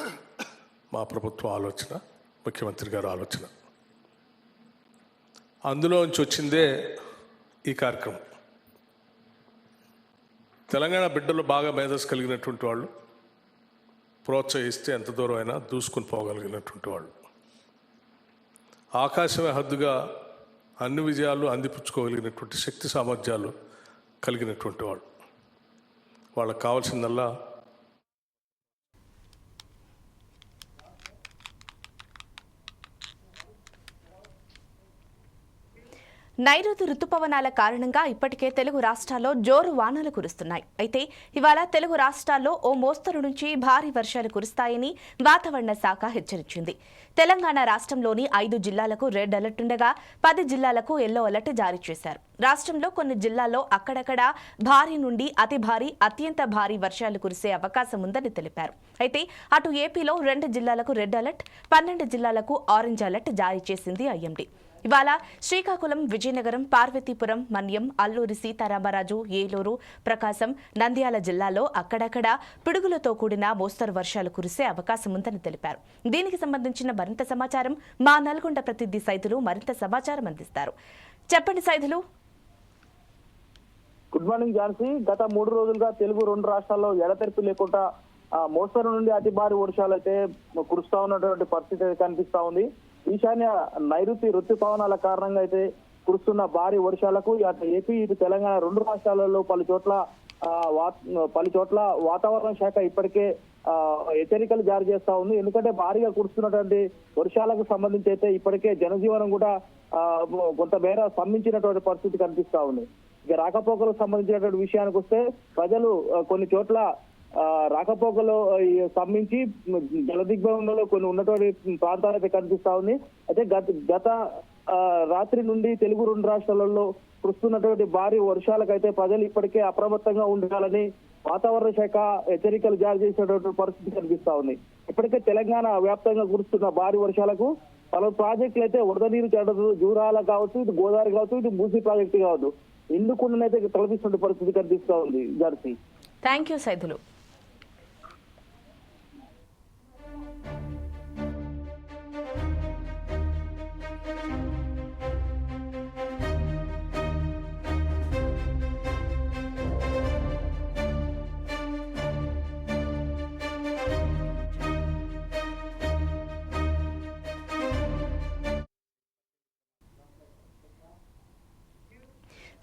మా ప్రభుత్వ ఆలోచన, ముఖ్యమంత్రి గారి ఆలోచన. అందులోంచి వచ్చిందే ఈ కార్యక్రమం. తెలంగాణ బిడ్డలు బాగా మేధస్సు కలిగినటువంటి వాళ్ళు, ప్రోత్సహిస్తే ఎంత దూరం అయినా దూసుకుని పోగలిగినటువంటి వాళ్ళు, ఆకాశమే హద్దుగా అన్ని విజయాలు అందిపుచ్చుకోగలిగినటువంటి శక్తి సామర్థ్యాలు కలిగినటువంటి వాళ్ళు. వాళ్ళకి కావాల్సిందల్లా నైరుతి రుతుపవనాల కారణంగా ఇప్పటికే తెలుగు రాష్ట్రాల్లో జోరు వానలు కురుస్తున్నాయి. అయితే ఇవాళ తెలుగు రాష్ట్రాల్లో ఓ మోస్తరు నుంచి భారీ వర్షాలు కురుస్తాయని వాతావరణ శాఖ హెచ్చరించింది. తెలంగాణ రాష్ట్రంలోని 5 జిల్లాలకు రెడ్ అలర్ట్ ఉండగా 10 జిల్లాలకు ఎల్లో అలర్ట్ జారీ చేశారు. రాష్ట్రంలో కొన్ని జిల్లాల్లో అక్కడక్కడ భారీ నుండి అతి భారీ, అత్యంత భారీ వర్షాలు కురిసే అవకాశం ఉందని తెలిపారు. అయితే అటు ఏపీలో 2 జిల్లాలకు రెడ్ అలర్ట్, 12 జిల్లాలకు ఆరెంజ్ అలర్ట్ జారీ చేసింది ఐఎండీ. ఇవాళ శ్రీకాకుళం, విజయనగరం, పార్వతీపురం, మన్యం, అల్లూరి సీతారామరాజు, ఏలూరు, ప్రకాశం, నంద్యాల జిల్లాలో అక్కడక్కడ పిడుగులతో కూడిన మోస్తరు వర్షాలు కురిసే అవకాశం ఉందని తెలిపారు. దీనికి సంబంధించిన మరింత సమాచారం మా నల్గొండ ప్రతినిధి సైదులు మరింత సమాచారం అందిస్తారు. చెప్పండి సైదులు. Good morning Jhansi. గత 3 రోజులుగా తెలుగు 2 రాష్ట్రాల్లో ఎడతెరిపి లేకుండా మోస్తరు నుండి అతి భారీ వర్షాలు అయితే కురుస్తా ఉన్నటువంటి పరిస్థితి అయితే కనిపిస్తా ఉంది. ఈశాన్య నైరుతి ఋతుపవనాల కారణంగా అయితే కురుస్తున్న భారీ వర్షాలకు అటు ఏపీ, ఇటు తెలంగాణ 2 రాష్ట్రాలలో పలు చోట్ల వాతావరణ శాఖ ఇప్పటికే హెచ్చరికలు జారీ చేస్తా ఉంది. ఎందుకంటే భారీగా కురుస్తున్నటువంటి వర్షాలకు సంబంధించి అయితే ఇప్పటికే జనజీవనం కూడా కొంత మేర స్తంభించినటువంటి పరిస్థితి కనిపిస్తా ఉంది. ఇక రాకపోకలకు సంబంధించినటువంటి విషయానికి వస్తే ప్రజలు కొన్ని చోట్ల రాకపోకలు స్తంభించి జలదిగ్బంధంలో కొన్ని ఉన్నటువంటి ప్రాంతాలు అయితే కనిపిస్తా ఉంది. అయితే గత రాత్రి నుండి తెలుగు 2 రాష్ట్రాలలో కురుస్తున్నటువంటి భారీ వర్షాలకైతే ప్రజలు ఇప్పటికే అప్రమత్తంగా ఉండాలని వాతావరణ శాఖ హెచ్చరికలు జారీ చేసినటువంటి పరిస్థితి కనిపిస్తా ఉంది. ఇప్పటికే తెలంగాణ వ్యాప్తంగా కురుస్తున్న భారీ వర్షాలకు పలు ప్రాజెక్టులు అయితే వరద నీరు చేరదు. జూరాల కావచ్చు, ఇటు గోదావరి కావచ్చు, ఇటు మూసీ ప్రాజెక్టు కావచ్చు, ఇందుకుండానైతే తలపిస్తున్న పరిస్థితి కనిపిస్తా ఉంది. జార్సీ, థ్యాంక్ యూ సైదులు.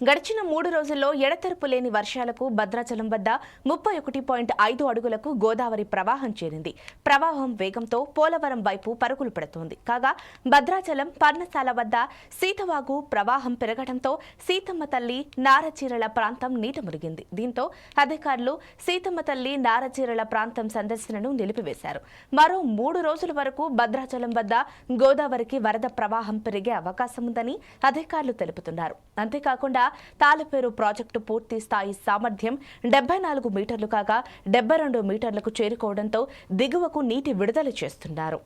గడిచిన 3 రోజుల్లో ఎడతెరపు లేని వర్షాలకు భద్రాచలం వద్ద 31.5 అడుగులకు గోదావరి ప్రవాహం చేరింది. ప్రవాహం వేగంతో పోలవరం వైపు పరుగులు పెడుతోంది. కాగా భద్రాచలం, పర్ణశాల వద్ద సీతవాగు ప్రవాహం పెరగడంతో సీతమ్మ తల్లి, నారచీరల ప్రాంతం నీట మునిగింది. దీంతో అధికారులు సీతమ్మ తల్లి, నారచీరల ప్రాంతం సందర్శనను నిలిపివేశారు. మరో 3 రోజుల వరకు భద్రాచలం వద్ద గోదావరికి వరద ప్రవాహం పెరిగే అవకాశం ఉందని అధికారులు తెలుపుతున్నారు. అంతేకాకుండా తాళపేరు ప్రాజెక్టు పూర్తి స్థాయి సామర్థ్యం 74 మీటర్లు కాగా 72 మీటర్లకు చేరుకోవడంతో దిగువకు నీటి విడుదల చేస్తున్నారు.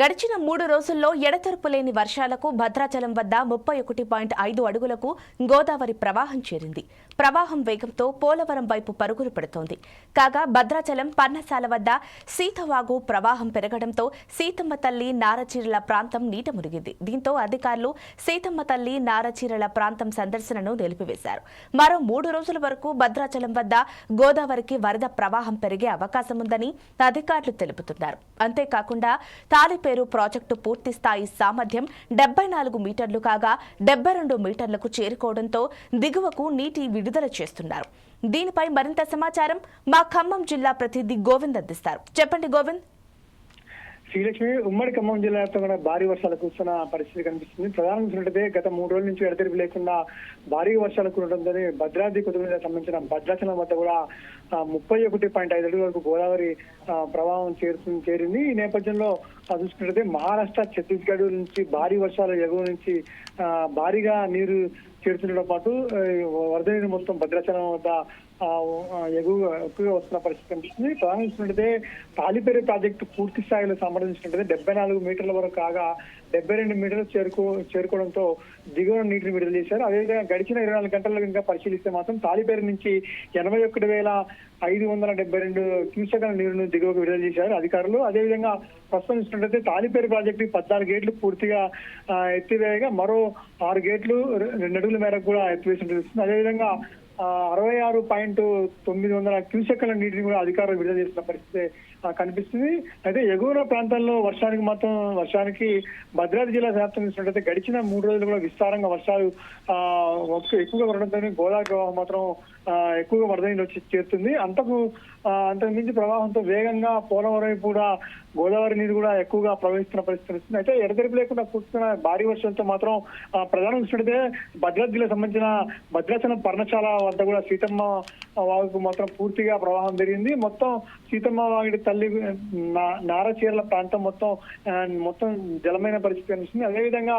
గడిచిన 3 రోజుల్లో ఎడతెరపు లేని వర్షాలకు భద్రాచలం వద్ద 31.5 అడుగులకు గోదావరి ప్రవాహం చేరింది. ప్రవాహం వేగంతో పోలవరం వైపు పరుగులు పెడుతోంది. కాగా భద్రాచలం, పర్ణశాల వద్ద సీతవాగు ప్రవాహం పెరగడంతో సీతమ్మ తల్లి, నారచీరల ప్రాంతం నీట మునిగింది. దీంతో అధికారులు సీతమ్మ తల్లి, నారచీరల ప్రాంతం సందర్శనను నిలిపివేశారు. మరో 3 రోజుల వరకు భద్రాచలం వద్ద గోదావరికి వరద ప్రవాహం పెరిగే అవకాశం ఉందని అధికారులు తెలుపుతున్నారు. అంతేకాకుండా తాళిపేరు ప్రాజెక్టు పూర్తి స్థాయి సామర్థ్యం 74 మీటర్లు కాగా 72 మీటర్లకు చేరుకోవడంతో దిగువకు నీటి విడుదల చేస్తున్నారు. దీనిపై మరింత సమాచారం మా ఖమ్మం జిల్లా ప్రతినిధి గోవింద్ అందిస్తారు. చెప్పండి గోవింద్. శ్రీలక్ష్మి ఉమ్మడి ఖమ్మం జిల్లా వ్యాప్తంగా కూడా భారీ వర్షాలు కురుస్తున్న పరిస్థితి కనిపిస్తుంది. ప్రధానంగా చూసినట్టయితే గత 3 రోజుల నుంచి ఎడతెరిపి లేకుండా భారీ వర్షాలు కురవడంతో భద్రాద్రి కొత్తగూడెం సంబంధించిన భద్రాచలం వద్ద కూడా 31.5 అడుగుల వరకు గోదావరి ప్రవాహం చేరింది. ఈ నేపథ్యంలో చూసుకున్నట్టయితే మహారాష్ట్ర, ఛత్తీస్గఢ్ నుంచి భారీ వర్షాలు ఎగువ నుంచి భారీగా నీరు చేరుతుండటంతో పాటు వరద నీరు మొత్తం భద్రాచలం వద్ద ఎక్కువగా వస్తున్న పరిస్థితి కనిపిస్తుంది. ప్రధానించినట్టయితే తాలిపేరు ప్రాజెక్టు పూర్తి స్థాయిలో సంబంధించినట్టయితే 74 మీటర్ల వరకు కాగా 72 మీటర్లు చేరుకోవడంతో దిగువన నీటిని విడుదల చేశారు. అదేవిధంగా గడిచిన 24 గంటల్లో ఇంకా పరిశీలిస్తే మాత్రం తాలిపేరు నుంచి 81,572 క్యూసెక్ల నీరును దిగువకు విడుదల చేశారు అధికారులు. అదేవిధంగా ప్రస్తుతం చూసినట్లయితే తాలిపేరు ప్రాజెక్టు 14 గేట్లు పూర్తిగా ఎత్తివేయగా మరో 6 గేట్లు 2 అడుగుల మేరకు కూడా ఎత్తివేసి తెలుస్తుంది. అదేవిధంగా 66.900 క్యూసెక్ల నీటిని కూడా అధికారులు విడుదల చేసిన పరిస్థితి కనిపిస్తుంది. అయితే ఎగువన ప్రాంతాల్లో వర్షానికి భద్రాద్రి జిల్లా వ్యాప్తంగా చూసినట్లయితే గడిచిన 3 రోజులు కూడా విస్తారంగా వర్షాలు ఎక్కువగా పడడంతో గోదావరి ప్రవాహం మాత్రం ఎక్కువగా వరద నీళ్ళు వచ్చి చేరుతుంది. అంతకు మించి ప్రవాహంతో వేగంగా పోలవరం కూడా గోదావరి నీరు కూడా ఎక్కువగా ప్రవహిస్తున్న పరిస్థితి వస్తుంది. అయితే ఎడతెరిపి లేకుండా కురుస్తున్న భారీ వర్షాలతో మాత్రం ప్రధానంగా చూసినట్లయితే భద్రాద్రి జిల్లా సంబంధించిన భద్రాచలం పర్ణశాల వద్ద కూడా సీతమ్మ వాగుకు మాత్రం పూర్తిగా ప్రవాహం పెరిగింది. మొత్తం సీతమ్మ వాగిడి తల్లి నారచీరల ప్రాంతం మొత్తం జలమైన పరిస్థితి కనిపిస్తుంది. అదేవిధంగా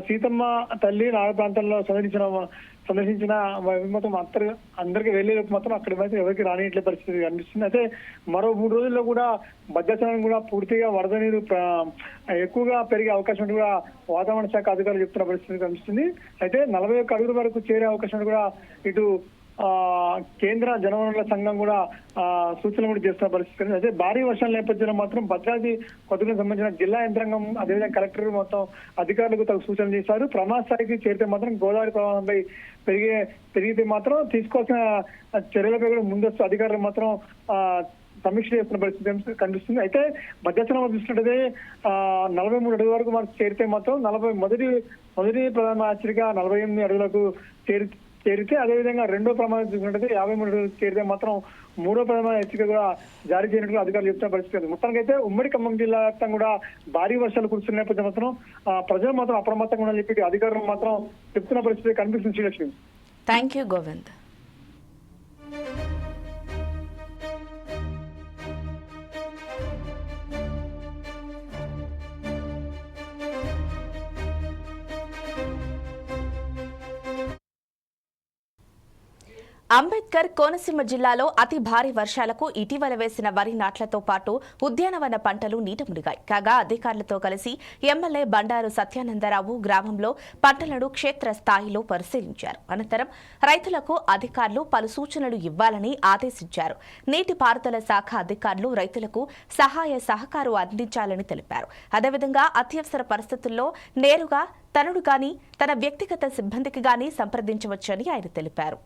సీతమ్మ తల్లి నార ప్రాంతంలో సందర్శించిన మొత్తం అందరికి వెళ్లేలోపు మాత్రం అక్కడి మాత్రం ఎవరికి రానిట్లే పరిస్థితి కనిపిస్తుంది. అయితే మరో 3 రోజుల్లో కూడా భద్రాచలం కూడా పూర్తిగా వరద నీరు ఎక్కువగా పెరిగే అవకాశం కూడా వాతావరణ శాఖ అధికారులు చెప్తున్న పరిస్థితి కనిపిస్తుంది. అయితే 41 అడుగుల వరకు చేరే అవకాశం కూడా ఇటు కేంద్ర జలవనరుల సంఘం కూడా సూచనలు కూడా చేస్తున్న పరిస్థితి. అయితే భారీ వర్షాల నేపథ్యంలో మాత్రం భద్రాద్రి కొత్తగూడెం సంబంధించిన జిల్లా యంత్రాంగం అదేవిధంగా కలెక్టర్ మొత్తం అధికారులకు తగు సూచనలు చేశారు. ప్రమాద స్థాయికి చేరితే మాత్రం గోదావరి ప్రవాహంపై పెరిగితే మాత్రం తీసుకోవాల్సిన చర్యలపై కూడా ముందస్తు అధికారులు మాత్రం సమీక్ష చేస్తున్న పరిస్థితి కనిపిస్తుంది. అయితే భద్రాచలం చూసినట్టయితే 43 అడుగుల వరకు మనకు చేరితే మాత్రం మొదటి ప్రధాన హెచ్చరిక 48 అడుగులకు చేరితే అదేవిధంగా రెండో ప్రమాదం చూసినట్టయితే 53 అడుగులకు చేరితే మాత్రం మూడో ప్రధాన హెచ్చరిక కూడా జారీ చేయనట్లు అధికారులు చెప్తున్న పరిస్థితి. మొత్తానికైతే ఉమ్మడి ఖమ్మం జిల్లా వ్యాప్తంగా కూడా భారీ వర్షాలు కురుస్తున్న నేపథ్యం మాత్రం ప్రజలు మాత్రం అప్రమత్తంగా ఉండాలని చెప్పి అధికారులు మాత్రం చెప్తున్న పరిస్థితి కనిపిస్తుంది. శ్రీలక్ష్మి. Thank you Govind. అంబేద్కర్ కోనసీమ జిల్లాలో అతి భారీ వర్షాలకు ఇటీవల వేసిన వరి నాట్లతో పాటు ఉద్యానవన పంటలు నీట మునిగాయి. కాగా అధికారులతో కలిసి ఎమ్మెల్యే బండారు సత్యానందరావు గ్రామంలో పంటలను క్షేత్రస్థాయిలో పరిశీలించారు. అనంతరం రైతులకు అధికారులు పలు సూచనలు ఇవ్వాలని ఆదేశించారు. నీటిపారుదల శాఖ అధికారులు రైతులకు సహాయ సహకారం అందించాలని తెలిపారు. అదేవిధంగా అత్యవసర పరిస్థితుల్లో నేరుగా తనను గాని తన వ్యక్తిగత సిబ్బందికి గాని సంప్రదించవచ్చని ఆయన తెలిపారు.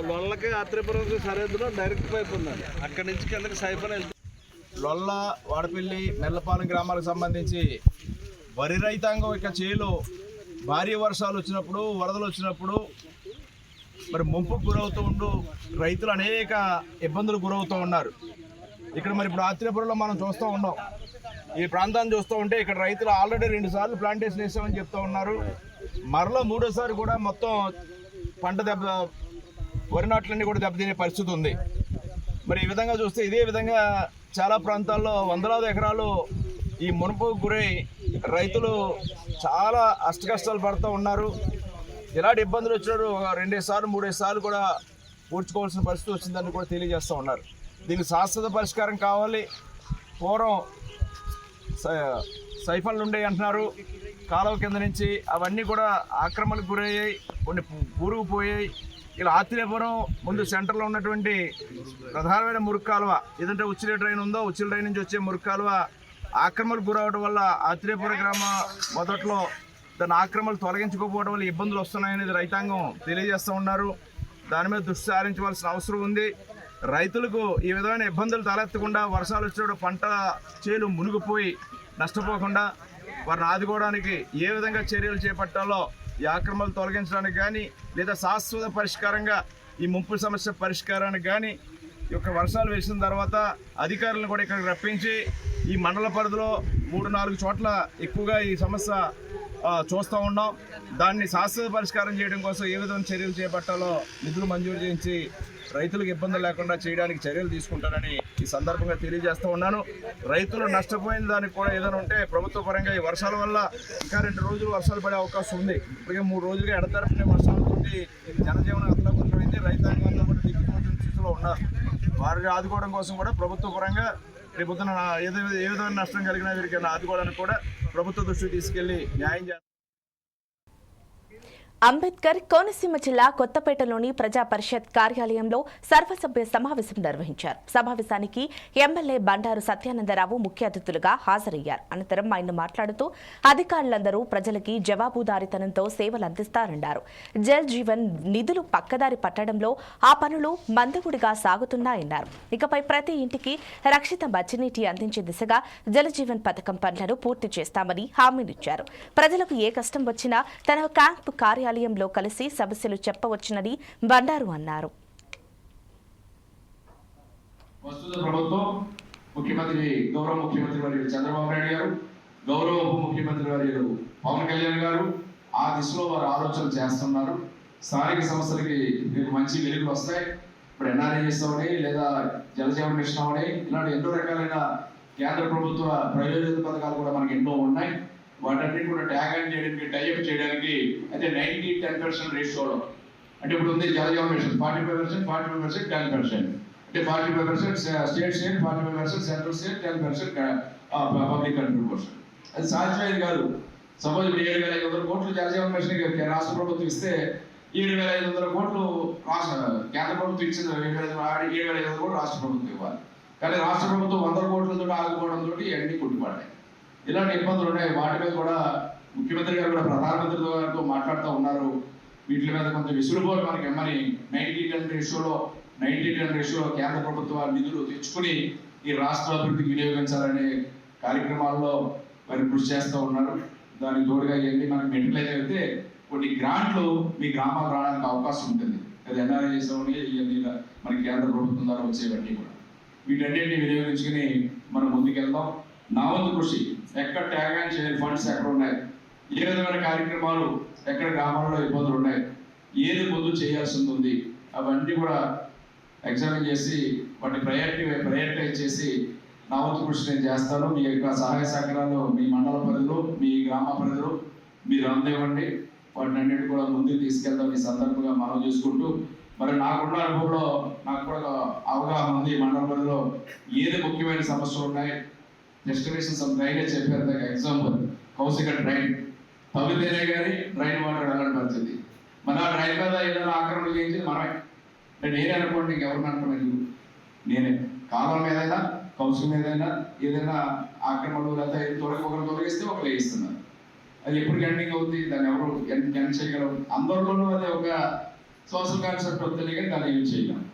లొల్లకి ఆత్రేపురం సరిహద్దులో డైరెక్ట్ పైప్ ఉందండి. అక్కడి నుంచి కిందకి సైఫర్ వెళ్తుంది. లొల్ల, వాడపల్లి, మెల్లపాలెం గ్రామాలకు సంబంధించి వరి రైతాంగం ఇక చేలో భారీ వర్షాలు వచ్చినప్పుడు, వరదలు వచ్చినప్పుడు మరి ముంపుకు గురవుతూ రైతులు అనేక ఇబ్బందులు గురవుతూ ఉన్నారు. ఇక్కడ మరి ఇప్పుడు ఆత్రేపురంలో మనం చూస్తూ ఉన్నాం. ఈ ప్రాంతాన్ని చూస్తూ ఉంటే ఇక్కడ రైతులు ఆల్రెడీ 2 సార్లు ప్లాంటేషన్ వేసామని చెప్తూ ఉన్నారు. మరలా 3వ కూడా మొత్తం పంట వరి నాట్లన్నీ కూడా దెబ్బతినే పరిస్థితి ఉంది. మరి ఈ విధంగా చూస్తే ఇదే విధంగా చాలా ప్రాంతాల్లో వందలాది ఎకరాలు ఈ మునుపుకు గురై రైతులు చాలా అష్టకష్టాలు పడుతూ ఉన్నారు. ఎలాంటి ఇబ్బందులు వచ్చినారు 2 సార్లు 3 సార్లు కూడా పూడ్చుకోవాల్సిన పరిస్థితి వచ్చిందని కూడా తెలియజేస్తూ ఉన్నారు. దీనికి శాశ్వత పరిష్కారం కావాలి. పూర్వం సైఫన్లు ఉండే అంటున్నారు కాలువ కింద నుంచి, అవన్నీ కూడా ఆక్రమణకు గురయ్యాయి, కొన్ని పూరుకుపోయాయి. ఇలా ఆత్రేపురం ముందు సెంటర్లో ఉన్నటువంటి ప్రధానమైన మురుగు కాలువ ఏదంటే ఉచ్చిలి డ్రైన్ ఉందో, ఉచ్చిలి డ్రైన్ నుంచి వచ్చే మురుగు కాలువ ఆక్రమణకు గురవడం వల్ల ఆత్రేపురం గ్రామ మొదట్లో దాని ఆక్రమణలు తొలగించుకోకపోవడం వల్ల ఇబ్బందులు వస్తున్నాయనేది రైతాంగం తెలియజేస్తూ ఉన్నారు. దాని మీద దృష్టి సారించవలసిన అవసరం ఉంది. రైతులకు ఈ విధమైన ఇబ్బందులు తలెత్తకుండా వర్షాలు వచ్చినప్పుడు పంట చేలు మునిగిపోయి నష్టపోకుండా వారిని ఆదుకోవడానికి ఏ విధంగా చర్యలు చేపట్టాలో, ఈ ఆక్రమణలు తొలగించడానికి కానీ లేదా శాశ్వత పరిష్కారంగా ఈ ముంపు సమస్య పరిష్కారానికి కానీ ఈ యొక్క వర్షాలు వేసిన తర్వాత అధికారులను కూడా ఇక్కడికి రప్పించి ఈ మండల పరిధిలో 3-4 చోట్ల ఎక్కువగా ఈ సమస్య చూస్తూ ఉన్నాం. దాన్ని శాశ్వత పరిష్కారం చేయడం కోసం ఏ విధమైన చర్యలు చేపట్టాలో నిధులు మంజూరు చేయించి రైతులకు ఇబ్బందులు లేకుండా చేయడానికి చర్యలు తీసుకుంటారని ఈ సందర్భంగా తెలియజేస్తూ ఉన్నాను. రైతులు నష్టపోయిన దానికి కూడా ఏదైనా ఉంటే ప్రభుత్వ పరంగా ఈ వర్షాల వల్ల ఇంకా 2 రోజులు వర్షాలు పడే అవకాశం ఉంది. ఇప్పటికే 3 రోజులుగా ఎడతెరపని వర్షాలతోటి జనజీవనం అతలాకుతలమైంది. రైతాంగంలో కూడా దిక్కుపోతున్న స్థితిలో ఉన్నారు. వారిని ఆదుకోవడం కోసం కూడా ప్రభుత్వ పరంగా రేపొద్దున ఏ విధమైన నష్టం కలిగినా వీరికి ఆదుకోవడానికి కూడా ప్రభుత్వ దృష్టికి తీసుకెళ్లి న్యాయం చేస్తారు. అంబేద్కర్ కోనసీమ జిల్లా కొత్తపేటలోని ప్రజా పరిషత్ కార్యాలయంలో సర్వసభ్య సమావేశం నిర్వహించారు. సమావేశానికి ఎమ్మెల్యే బండారు సత్యానందరావు ముఖ్య అతిథులుగా హాజరయ్యారు. అనంతరం ఆయన మాట్లాడుతూ అధికారులందరూ ప్రజలకి జవాబుదారీతనంతో సేవలు అందిస్తారన్నారు. జల్ జీవన్ నిధులు పక్కదారి పట్టడంలో ఆ పనులు మందగుడిగా సాగుతున్నాయన్నారు. ఇకపై ప్రతి ఇంటికి రక్షిత మంచినీటి అందించే దిశగా జల్ జీవన్ పథకం పనులను పూర్తి చేస్తామని హామీనిచ్చారు. ప్రజలకు ఏ కష్టం వచ్చినా తన క్యాంపు కార్యాలయంలో కలిసి సమస్యలు చెప్పవచ్చునని బండారు అన్నారు. ప్రభుత్వం ముఖ్యమంత్రి గౌరవ ముఖ్యమంత్రి వర్యులు చంద్రబాబు నాయుడు గారు, గౌరవ ఉప ముఖ్యమంత్రి వర్యులు పవన్ కళ్యాణ్ గారు ఆ దిశలో వారు ఆలోచన చేస్తున్నారు. స్థానిక సంస్థలకి మీకు మంచి వెలుగులు వస్తాయి. ఇప్పుడు ఎన్ఆర్ఐఎస్ అవని లేదా జలజీవన్ మిషన్ అవని ఇలాంటి ఎన్నో రకాలైన కేంద్ర ప్రభుత్వ ప్రయోజన పథకాలు కూడా మనకి ఎన్నో ఉన్నాయి. వాటన్నిటి కూడా ట్యాగ్ ఆన్ చేయడానికి టైఅప్ చేయడానికి అయితే 90-10% రేషియోలో అంటే ఇప్పుడు ఉంది జలజీవన్ మిషన్ 45%, 45%, 10%. అంటే 45% state share, 45% central share, 10% public contribution. అది సాధ్యమేది కాదు. సపోజ్ ఇప్పుడు 7,500 కోట్లు జలజీవన్ మిషన్ రాష్ట్ర ప్రభుత్వం ఇస్తే 7,500 కోట్లు కేంద్ర ప్రభుత్వం ఇచ్చిన 7,500 కోట్లు రాష్ట్ర ప్రభుత్వం ఇవ్వాలి. కానీ రాష్ట్ర ప్రభుత్వం 100 కోట్లతో ఆగిపోవడంతో అన్ని కొట్టుపడ్డాయి. ఇలాంటి ఇబ్బందులు ఉన్నాయి. వాటి మీద కూడా ముఖ్యమంత్రి గారు కూడా ప్రధానమంత్రి గారితో మాట్లాడుతూ ఉన్నారు. వీటి మీద కొంచెం విసులుబోలు మనకి ఎమ్మని 90-10 రేషియోలో కేంద్ర ప్రభుత్వ నిధులు తెచ్చుకుని ఈ రాష్ట్ర అభివృద్ధికి వినియోగించాలనే కార్యక్రమాల్లో మరి కృషి చేస్తూ ఉన్నారు. దానికి తోడుగా ఏంటి మనకి మెటీరియల్ అయితే కొన్ని గ్రాంట్లు మీ గ్రామాలు రావడానికి అవకాశం ఉంటుంది. అది ఎన్ఆర్ఐ చేసామని ఇవన్నీ మనకి కేంద్ర ప్రభుత్వం ద్వారా వచ్చేవన్నీ కూడా వీటన్నిటిని వినియోగించుకుని మనం ముందుకెళ్దాం. నా వంతు కృషి ఎక్కడ ట్యాగ్ ఆన్ చేయాలి, ఫండ్స్ ఎక్కడ ఉన్నాయి, ఏ విధమైన కార్యక్రమాలు ఎక్కడ గ్రామాల్లో ఇబ్బందులు ఉన్నాయి, ఏది ముందు చేయాల్సి ఉంది అవన్నీ కూడా ఎగ్జామిన్ చేసి వాటి ప్రయారిటైజ్ చేసి నా వంతు కృషి నేను చేస్తాను. మీ యొక్క సహాయ సహకారాలు మీ మండల పరిధిలో మీ గ్రామ పరిధిలో మీరు అందివ్వండి. వాటిని అన్నిటి కూడా ముందుకు తీసుకెళ్తాం. ఈ సందర్భంగా మనం చేసుకుంటూ మరి నాకున్న అనుభవంలో నాకు కూడా అవగాహన ఉంది. మండల పరిధిలో ఏది ముఖ్యమైన సమస్యలు ఉన్నాయి. డెస్టినేషన్ సమ్ డ్రైనేజ్ చెప్పారు. దానికి ఎగ్జాంపుల్ కౌశిక డ్రైన్ తవ్వితేనే కానీ డ్రైన్ వాటర్ వెళ్ళని పరిస్థితి. మన ఆ డ్రైన్ మీద ఏదైనా ఆక్రమణ చేయించి మనమే అంటే నేనే అనుకోండి, ఇంకెవరిని అనుకోండి, నేనే కాలం మీదైనా కౌశిక మీదైనా ఏదైనా ఆక్రమణలు లేదా ఒకరు తొలగిస్తే ఒకరు వేయిస్తున్నారు. అది ఎప్పుడు ఎండింగ్ అవుతుంది, దాన్ని ఎవరు ఎండ్ చేయగలరు. అందరిలోనూ అది ఒక సోషల్ కాన్సెప్ట్ వస్తుంది కానీ దాన్ని యూజ్ చేయగలం.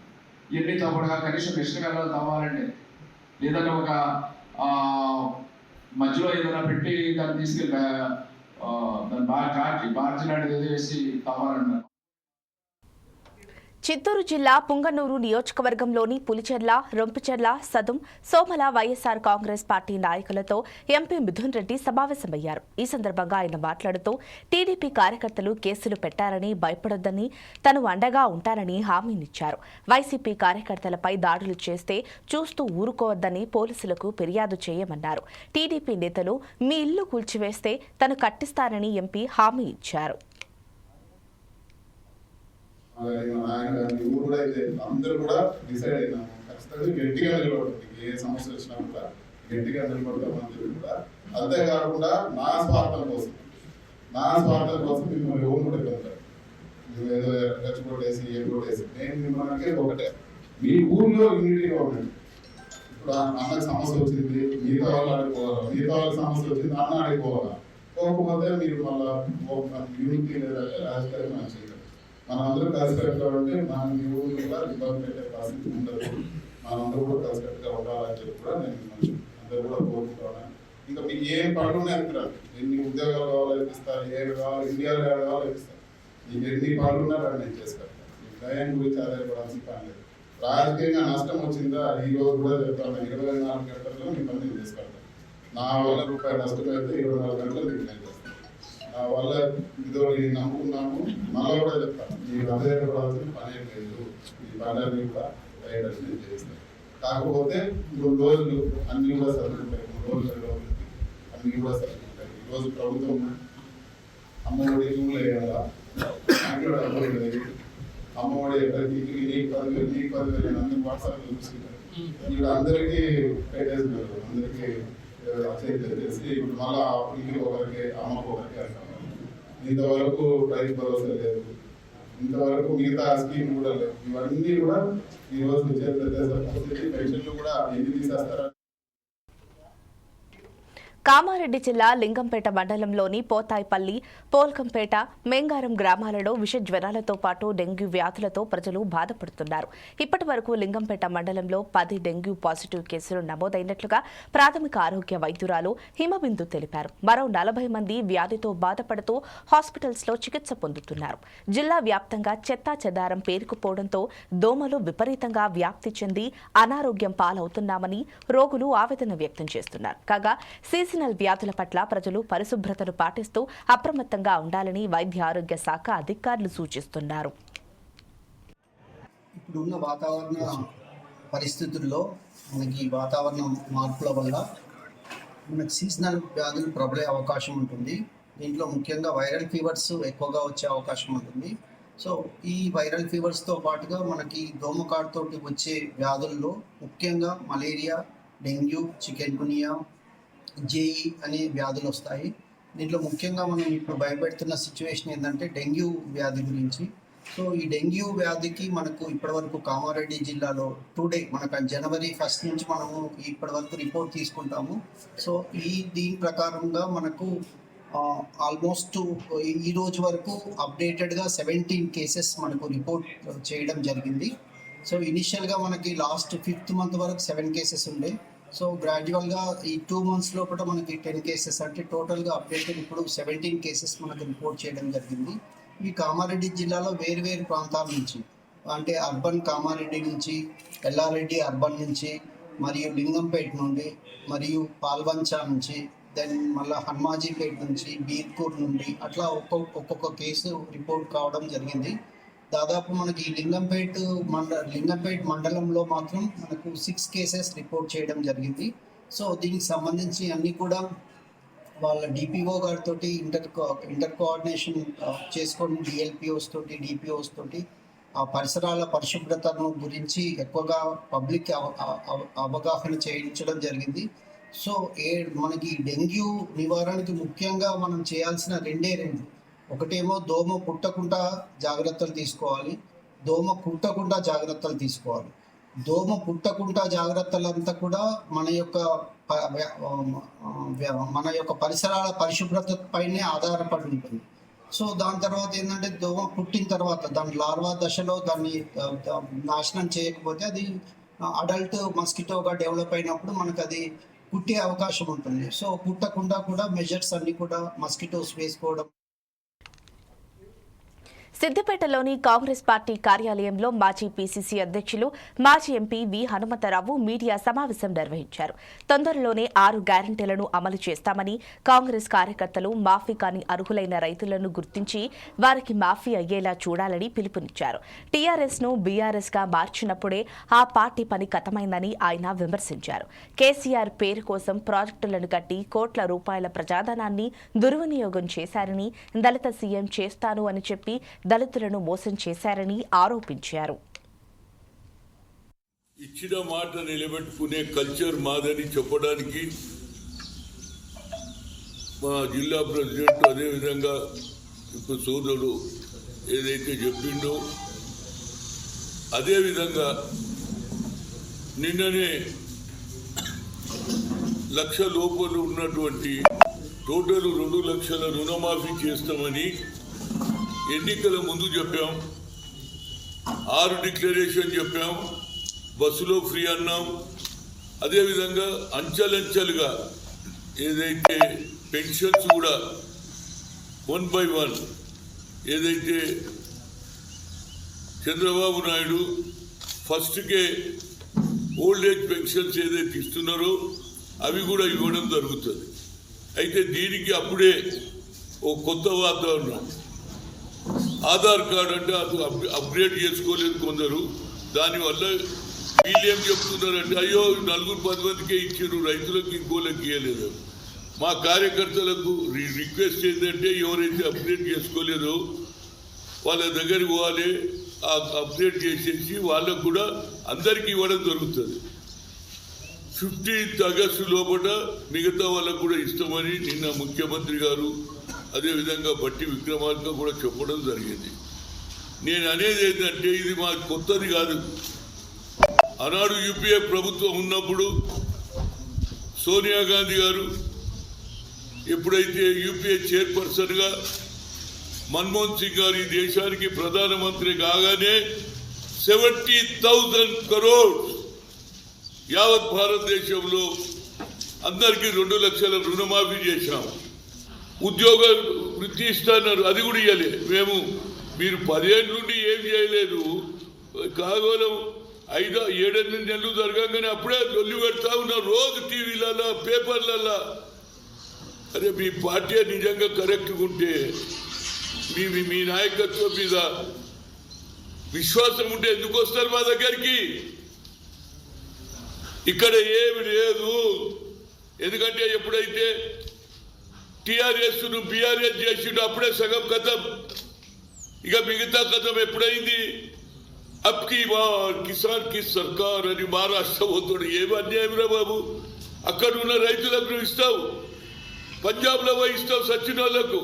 ఇవన్నీ తప్పడుగా కనీసం మిషన్ వెళ్ళాలి తవ్వాలండి, లేదంటే ఒక మధ్యలో ఏదైనా పెట్టి దాన్ని తీసుకెళ్ళి దాన్ని బార్జీ లాంటిది ఏదో వేసి తవ్వాలన్నారు. చిత్తూరు జిల్లా పుంగనూరు నియోజకవర్గంలోని పులిచెర్ల, రొంపిచెర్ల, సదుం, సోమల వైఎస్ఆర్ కాంగ్రెస్ పార్టీ నాయకులతో ఎంపీ మిథున్ రెడ్డి సమావేశమయ్యారు. ఈ సందర్భంగా ఆయన మాట్లాడుతూ టీడీపీ కార్యకర్తలు కేసులు పెట్టారని భయపడొద్దని, తను అండగా ఉంటారని హామీనిచ్చారు. వైసీపీ కార్యకర్తలపై దాడులు చేస్తే చూస్తూ ఊరుకోవద్దని పోలీసులకు ఫిర్యాదు చేయమన్నారు. టీడీపీ నేతలు మీ ఇల్లు కూల్చివేస్తే తను కట్టిస్తానని ఎంపీ హామీ ఇచ్చారు. కూడా అయితే అందరూ కూడా డిసైడ్ అయినాము, ఖచ్చితంగా గట్టిగా నిలబడుతుంది. ఏ సమస్య వచ్చినా కూడా గట్టిగా నిలబడతామని చెప్పి కూడా. అంతేకాకుండా నా స్వార్థం కోసం మిమ్మల్ని ఎవరు కూడా వెళ్తారు. మీరు ఏదో రెచ్చగొట్టేసి ఏ కొట్టేసి నేను మిమ్మల్ని ఒకటే, మీ ఊర్లో యూనిటీగా ఉండండి. ఇప్పుడు అన్నకి సమస్య వచ్చింది, మిగతా వాళ్ళు ఆడిపోవాలా, మిగతా వాళ్ళకి సమస్య వచ్చింది, అన్న ఆడిపోవాలా. పోకపోతే మీరు మళ్ళీ యూనిటీ లేదా రాజకీయాలు మనం చేయగలం. మనందరూ కలిసికట్టుగా మనం ఈ ఊరు కూడా ఇబ్బంది పెట్టే పరిస్థితి ఉండదు. మనందరూ కూడా కలిసికట్టుగా ఉండాలని చెప్పి కూడా నేను అందరూ కూడా కోరుకుంటున్నాను. ఇంకా మీకు ఏ పనులు ఎత్తురాలి, ఎన్ని ఉద్యోగాలు కావాలో ఇస్తారు, ఏమి కావాలి, ఇండియాలో కావాలో ఇస్తారు. మీకు ఎన్ని పనులు ఉన్నారని నేను చేసుకుంటాను. మీకు దయాన్ని గురించి ఆధారపడాల్సిన పని లేదు. రాజకీయంగా నష్టం వచ్చిందా ఈ రోజు కూడా చెప్తాను, 24 గంటల్లో మీ పని చేసుకుంటాను. నా వల్ల రూపాయలు నష్టమైతే 24 గంటలు మీకు నేను చేస్తాను. నా వల్ల ఇదో నేను నమ్ముకున్నాము, మళ్ళీ కూడా చెప్తాను, మీరు అధైర్యపడాల్సిన పని లేదు, ఈ పనులన్నీ కూడా తయారు చేస్తాను. కాకపోతే 3 రోజులు అన్ని కూడా సర్దుకుంటాయి, 3 రోజులు అన్ని కూడా సర్దుకుంటాయి. ఈరోజు ప్రభుత్వం అమ్మఒడి రూములు వేయాలా, అమ్మఒడి ఎక్కడికి నీకు 10,000 అందరికి వాట్సాప్ చూసుకుంటారు. ఇప్పుడు అందరికీ పెట్టేస్తున్నారు, అందరికీ చేసి ఇప్పుడు మళ్ళా ఇంటికి ఒకరికి అమ్మకు ఒకరికి అంటారు. ఇంతవరకు రైతు భరోసా లేదు, ఇంతవరకు మిగతా స్కీమ్ కూడా లేవు. ఇవన్నీ కూడా ఈ రోజు పెన్షన్లు కూడా ఎన్ని తీసేస్తారా. కామారెడ్డి జిల్లా లింగంపేట మండలంలోని పోతాయిపల్లి, పోల్కంపేట, మెంగారం గ్రామాలలో విష జ్వరాలతో పాటు డెంగ్యూ వ్యాధులతో ప్రజలు బాధపడుతున్నారు. ఇప్పటి వరకు లింగంపేట మండలంలో 10 డెంగ్యూ పాజిటివ్ కేసులు నమోదైనట్లుగా ప్రాథమిక ఆరోగ్య వైద్యురాలు హిమబిందు తెలిపారు. మరో 40 మంది వ్యాధితో బాధపడుతూ హాస్పిటల్స్లో చికిత్స పొందుతున్నారు. జిల్లా వ్యాప్తంగా చెత్తా చెదారం పేరుకుపోవడంతో దోమలు విపరీతంగా వ్యాప్తి చెంది అనారోగ్యం పాలవుతున్నామని రోగులు ఆవేదన వ్యక్తం చేస్తున్నారు. కాగా సీజనల్ వ్యాధుల పట్ల ప్రజలు పరిశుభ్రతను పాటిస్తూ అప్రమత్తంగా ఉండాలని వైద్య ఆరోగ్య శాఖ అధికారులు సూచిస్తున్నారు. ఇప్పుడున్న వాతావరణ పరిస్థితుల్లో మనకి వాతావరణ మార్పుల వల్ల మనకి సీజనల్ వ్యాధులు ప్రబలే అవకాశం ఉంటుంది. దీంట్లో ముఖ్యంగా వైరల్ ఫీవర్స్ ఎక్కువగా వచ్చే అవకాశం ఉంటుంది. సో ఈ వైరల్ ఫీవర్స్తో పాటుగా మనకి దోమకాటుతో వచ్చే వ్యాధుల్లో ముఖ్యంగా మలేరియా, డెంగ్యూ, చికెన్ గునియా, జేఈ అనే వ్యాధులు వస్తాయి. దీంట్లో ముఖ్యంగా మనం ఇప్పుడు భయపెడుతున్న సిచ్యువేషన్ ఏంటంటే డెంగ్యూ వ్యాధి గురించి. సో ఈ డెంగ్యూ వ్యాధికి మనకు ఇప్పటివరకు కామారెడ్డి జిల్లాలో టుడే మనకు జనవరి 1 నుంచి మనము ఇప్పటివరకు రిపోర్ట్ తీసుకుంటాము. సో దీని ప్రకారంగా మనకు ఆల్మోస్ట్ ఈ రోజు వరకు అప్డేటెడ్గా 17 కేసెస్ మనకు రిపోర్ట్ చేయడం జరిగింది. సో ఇనిషియల్గా మనకి లాస్ట్ 5th మంత్ వరకు 7 కేసెస్ ఉండే. సో గ్రాడ్యువల్గా ఈ 2 months లోపల మనకి 10 కేసెస్ అంటే టోటల్గా అప్డేటెడ్ ఇప్పుడు 17 కేసెస్ మనకు రిపోర్ట్ చేయడం జరిగింది. ఈ కామారెడ్డి జిల్లాలో వేరు ప్రాంతాల నుంచి అంటే అర్బన్ కామారెడ్డి నుంచి, ఎల్లారెడ్డి అర్బన్ నుంచి, మరియు లింగంపేట నుండి, మరియు పాల్వంచ నుంచి, దెన్ మళ్ళీ హన్మాజీపేట నుంచి, బీర్పూర్ నుండి అట్లా ఒక్కొక్క కేసు రిపోర్ట్ కావడం జరిగింది. దాదాపు మనకి లింగంపేట మండలంలో మాత్రం మనకు 6 కేసెస్ రిపోర్ట్ చేయడం జరిగింది. సో దీనికి సంబంధించి అన్నీ కూడా వాళ్ళ డిపిఓ గారితో ఇంటర్ కోఆర్డినేషన్ చేసుకొని డిఎల్పిఓస్ తోటి, డిపిఓస్ తోటి ఆ పరిసరాల పరిశుభ్రతను గురించి ఎక్కువగా పబ్లిక్ అవగాహన చేయించడం జరిగింది. సో మనకి డెంగ్యూ నివారణకి ముఖ్యంగా మనం చేయాల్సిన 2 ఒకటేమో దోమ పుట్టకుండా జాగ్రత్తలు తీసుకోవాలి, దోమ కుట్టకుండా జాగ్రత్తలు తీసుకోవాలి. దోమ పుట్టకుండా జాగ్రత్తలంతా కూడా మన యొక్క పరిసరాల పరిశుభ్రత పైనే ఆధారపడి ఉంటుంది. సో దాని తర్వాత ఏంటంటే దోమ పుట్టిన తర్వాత దాని లార్వా దశలో దాన్ని నాశనం చేయకపోతే అది అడల్ట్ మస్కిటోగా డెవలప్ అయినప్పుడు మనకు అది కుట్టే అవకాశం ఉంటుంది. సో కుట్టకుండా కూడా మెజర్స్ అన్ని కూడా మస్కిటోస్ వేసుకోవడం. సిద్దిపేటలోని కాంగ్రెస్ పార్టీ కార్యాలయంలో మాజీ పీసీసీ అధ్యక్షులు, మాజీ ఎంపీ వి హనుమంతరావు మీడియా సమావేశం నిర్వహించారు. తొందరలోనే 6 గ్యారంటీలను అమలు చేస్తామని, కాంగ్రెస్ కార్యకర్తలు మాఫీ కాని అర్హులైన రైతులను గుర్తించి వారికి మాఫీ అయ్యేలా చూడాలని పిలుపునిచ్చారు. టీఆర్ఎస్ ను బీఆర్ఎస్ గా మార్చినప్పుడే ఆ పార్టీ పని కథమైందని ఆయన విమర్శించారు. కేసీఆర్ పేరు కోసం ప్రాజెక్టులను కట్టి కోట్ల రూపాయల ప్రజాధనాన్ని దుర్వినియోగం చేశారని, దళిత సీఎం చేస్తాను అని చెప్పి దళితులను మోసం చేశారని ఆరోపించారు. ఇచ్చిన మాట నిలబెట్టుకునే కల్చర్ మాదని చెప్పడానికి మా జిల్లా ప్రెసిడెంట్ అదేవిధంగా ఇప్పుడు సోదరుడు ఏదైతే చెప్పిండో అదేవిధంగా నిన్ననే 1 లక్ష లోపల ఉన్నటువంటి టోటల్ 2 లక్షల రుణమాఫీ చేస్తామని ఎన్నికల ముందు చెప్పాం. 6 డిక్లరేషన్ చెప్పాం, బస్సులో ఫ్రీ అన్నాం. అదేవిధంగా అంచెలంచెలుగా ఏదైతే పెన్షన్స్ కూడా 1 by 1 ఏదైతే చంద్రబాబు నాయుడు ఫస్ట్కే ఓల్డ్ ఏజ్ పెన్షన్స్ ఏదైతే ఇస్తున్నారో అవి కూడా ఇవ్వడం జరుగుతుంది. అయితే దీనికి అప్పుడే ఓ కొత్త వాతావరణం. ఆధార్ కార్డు అంటే అది అప్గ్రేడ్ చేసుకోలేదు కొందరు. దానివల్ల వీళ్ళు ఏం చెప్తున్నారంటే అయ్యో 4-10 మందికే ఇచ్చారు, రైతులకు ఇంకోళ్ళకి ఇవ్వలేదు. మా కార్యకర్తలకు రిక్వెస్ట్ ఏంటంటే ఎవరైతే అప్డేట్ చేసుకోలేదో వాళ్ళ దగ్గర పోవాలి, అప్డేట్ చేసేసి వాళ్ళకు కూడా అందరికీ ఇవ్వడం జరుగుతుంది. 15th ఆగస్టు లోపల మిగతా వాళ్ళకు కూడా ఇస్తామని నిన్న ముఖ్యమంత్రి గారు అదేవిధంగా బట్టి విక్రమార్క కూడా చెప్పడం జరిగింది. నేను అనేది ఏంటంటే ఇది మాకు కొత్తది కాదు. ఆనాడు యూపీఏ ప్రభుత్వం ఉన్నప్పుడు సోనియా గాంధీ గారు ఎప్పుడైతే యూపీఏ చైర్పర్సన్గా మన్మోహన్ సింగ్ గారు ఈ దేశానికి ప్రధానమంత్రి కాగానే 70,000 crores యావత్ భారతదేశంలో అందరికీ 2 లక్షల రుణమాఫీ చేశాము. ఉద్యోగ వృత్తి ఇస్తున్నారు, అది కూడా ఇవ్వలే. మీరు 10 ఏళ్ళ నుండి ఏం చేయలేదు, కేవలం 5-7 నెలలు జరగగానే అప్పుడే లొల్లి పెడతా ఉన్నారు రోజు టీవీలలో పేపర్లలో. అరే మీ పార్టీ నిజంగా కరెక్ట్గా ఉంటే మీ నాయకత్వం మీద విశ్వాసం ఉంటే ఎందుకు వస్తారు మా దగ్గరికి? ఇక్కడ ఏమి లేదు. ఎందుకంటే ఎప్పుడైతే టీఆర్ఎస్ బీఆర్ఎస్ చేసిండు అప్పుడే సగం కథం, ఇక మిగతా కథం ఎప్పుడైంది? అబ్కి బార్ కిసాన్ కి సర్కార్ అని మహారాష్ట్ర పోతాడు. ఏమి అన్యాయం రా బాబు. అక్కడ ఉన్న రైతులకు ఇస్తావు, పంజాబ్లో పోయి ఇస్తావు సచ్చిన వాళ్ళకు,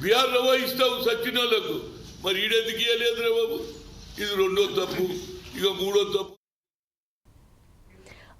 బీహార్లో పోయి ఇస్తావు సచ్చిన వాళ్ళకు. మరి ఈడెందుకు ఇవ్వలేదు రా బాబు? ఇది 2వ తప్పు. ఇక 3వ తప్పు.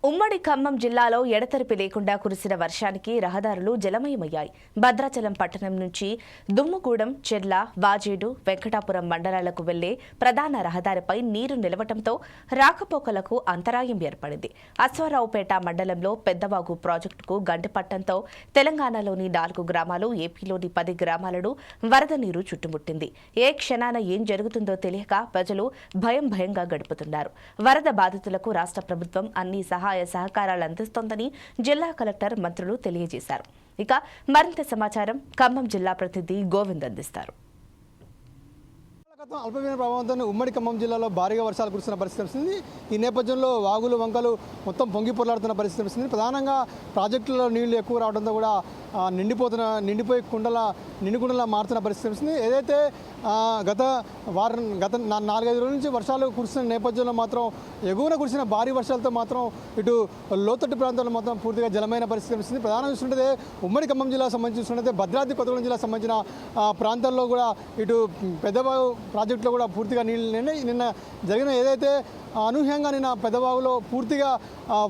ఉమ్మడి ఖమ్మం జిల్లాలో ఎడతెరిపి లేకుండా కురిసిన వర్షానికి రహదారులు జలమయమయ్యాయి. భద్రాచలం పట్టణం నుంచి దుమ్ముగూడెం, చెర్ల, వాజేడు, వెంకటాపురం మండలాలకు వెళ్లే ప్రధాన రహదారిపై నీరు నిలవటంతో రాకపోకలకు అంతరాయం ఏర్పడింది. అశ్వారావుపేట మండలంలో పెద్దవాగు ప్రాజెక్టుకు గండిపట్టంతో తెలంగాణలోని 4 గ్రామాలు, ఏపీలోని 10 గ్రామాలను వరద నీరు చుట్టుముట్టింది. ఏ క్షణాన ఏం జరుగుతుందో తెలియక ప్రజలు భయంగా గడుపుతున్నారు. వరద బాధితులకు రాష్ట్ర ప్రభుత్వం అన్ని సహకారాలు అందిస్తోందని జిల్లా కలెక్టర్, మంత్రులు తెలియజేశారు. ఇక మరింత సమాచారం ఖమ్మం జిల్లా ప్రతినిధి గోవింద్ అందిస్తారు. అల్పమైన ప్రభావంతో ఉమ్మడి ఖమ్మం జిల్లాలో భారీగా వర్షాలు కురుస్తున్న పరిస్థితి వస్తుంది. ఈ నేపథ్యంలో వాగులు, వంకలు మొత్తం పొంగి పొర్లాడుతున్న పరిస్థితి వస్తుంది. ప్రధానంగా ప్రాజెక్టులలో నీళ్లు ఎక్కువ రావడంతో కూడా నిండిపోయి నిండుకుండలా మారుతున్న పరిస్థితి వస్తుంది. ఏదైతే గత 4-5 రోజుల నుంచి వర్షాలు కురుస్తున్న నేపథ్యంలో మాత్రం ఎగువన కురిసిన భారీ వర్షాలతో మాత్రం ఇటు లోతట్టు ప్రాంతాల్లో మాత్రం పూర్తిగా జలమైన పరిస్థితి వస్తుంది. ప్రధానంగా చూస్తుంటే ఉమ్మడి ఖమ్మం జిల్లాకు సంబంధించి చూస్తుంటే భద్రాద్రి కొత్తగూడెం జిల్లాకు సంబంధించిన ప్రాంతాల్లో కూడా ఇటు పెద్దవాగు ప్రాజెక్టులో కూడా పూర్తిగా నీళ్ళు నిన్న జరిగిన ఏదైతే అనూహ్యంగా నిన్న పెద్దవాగులో పూర్తిగా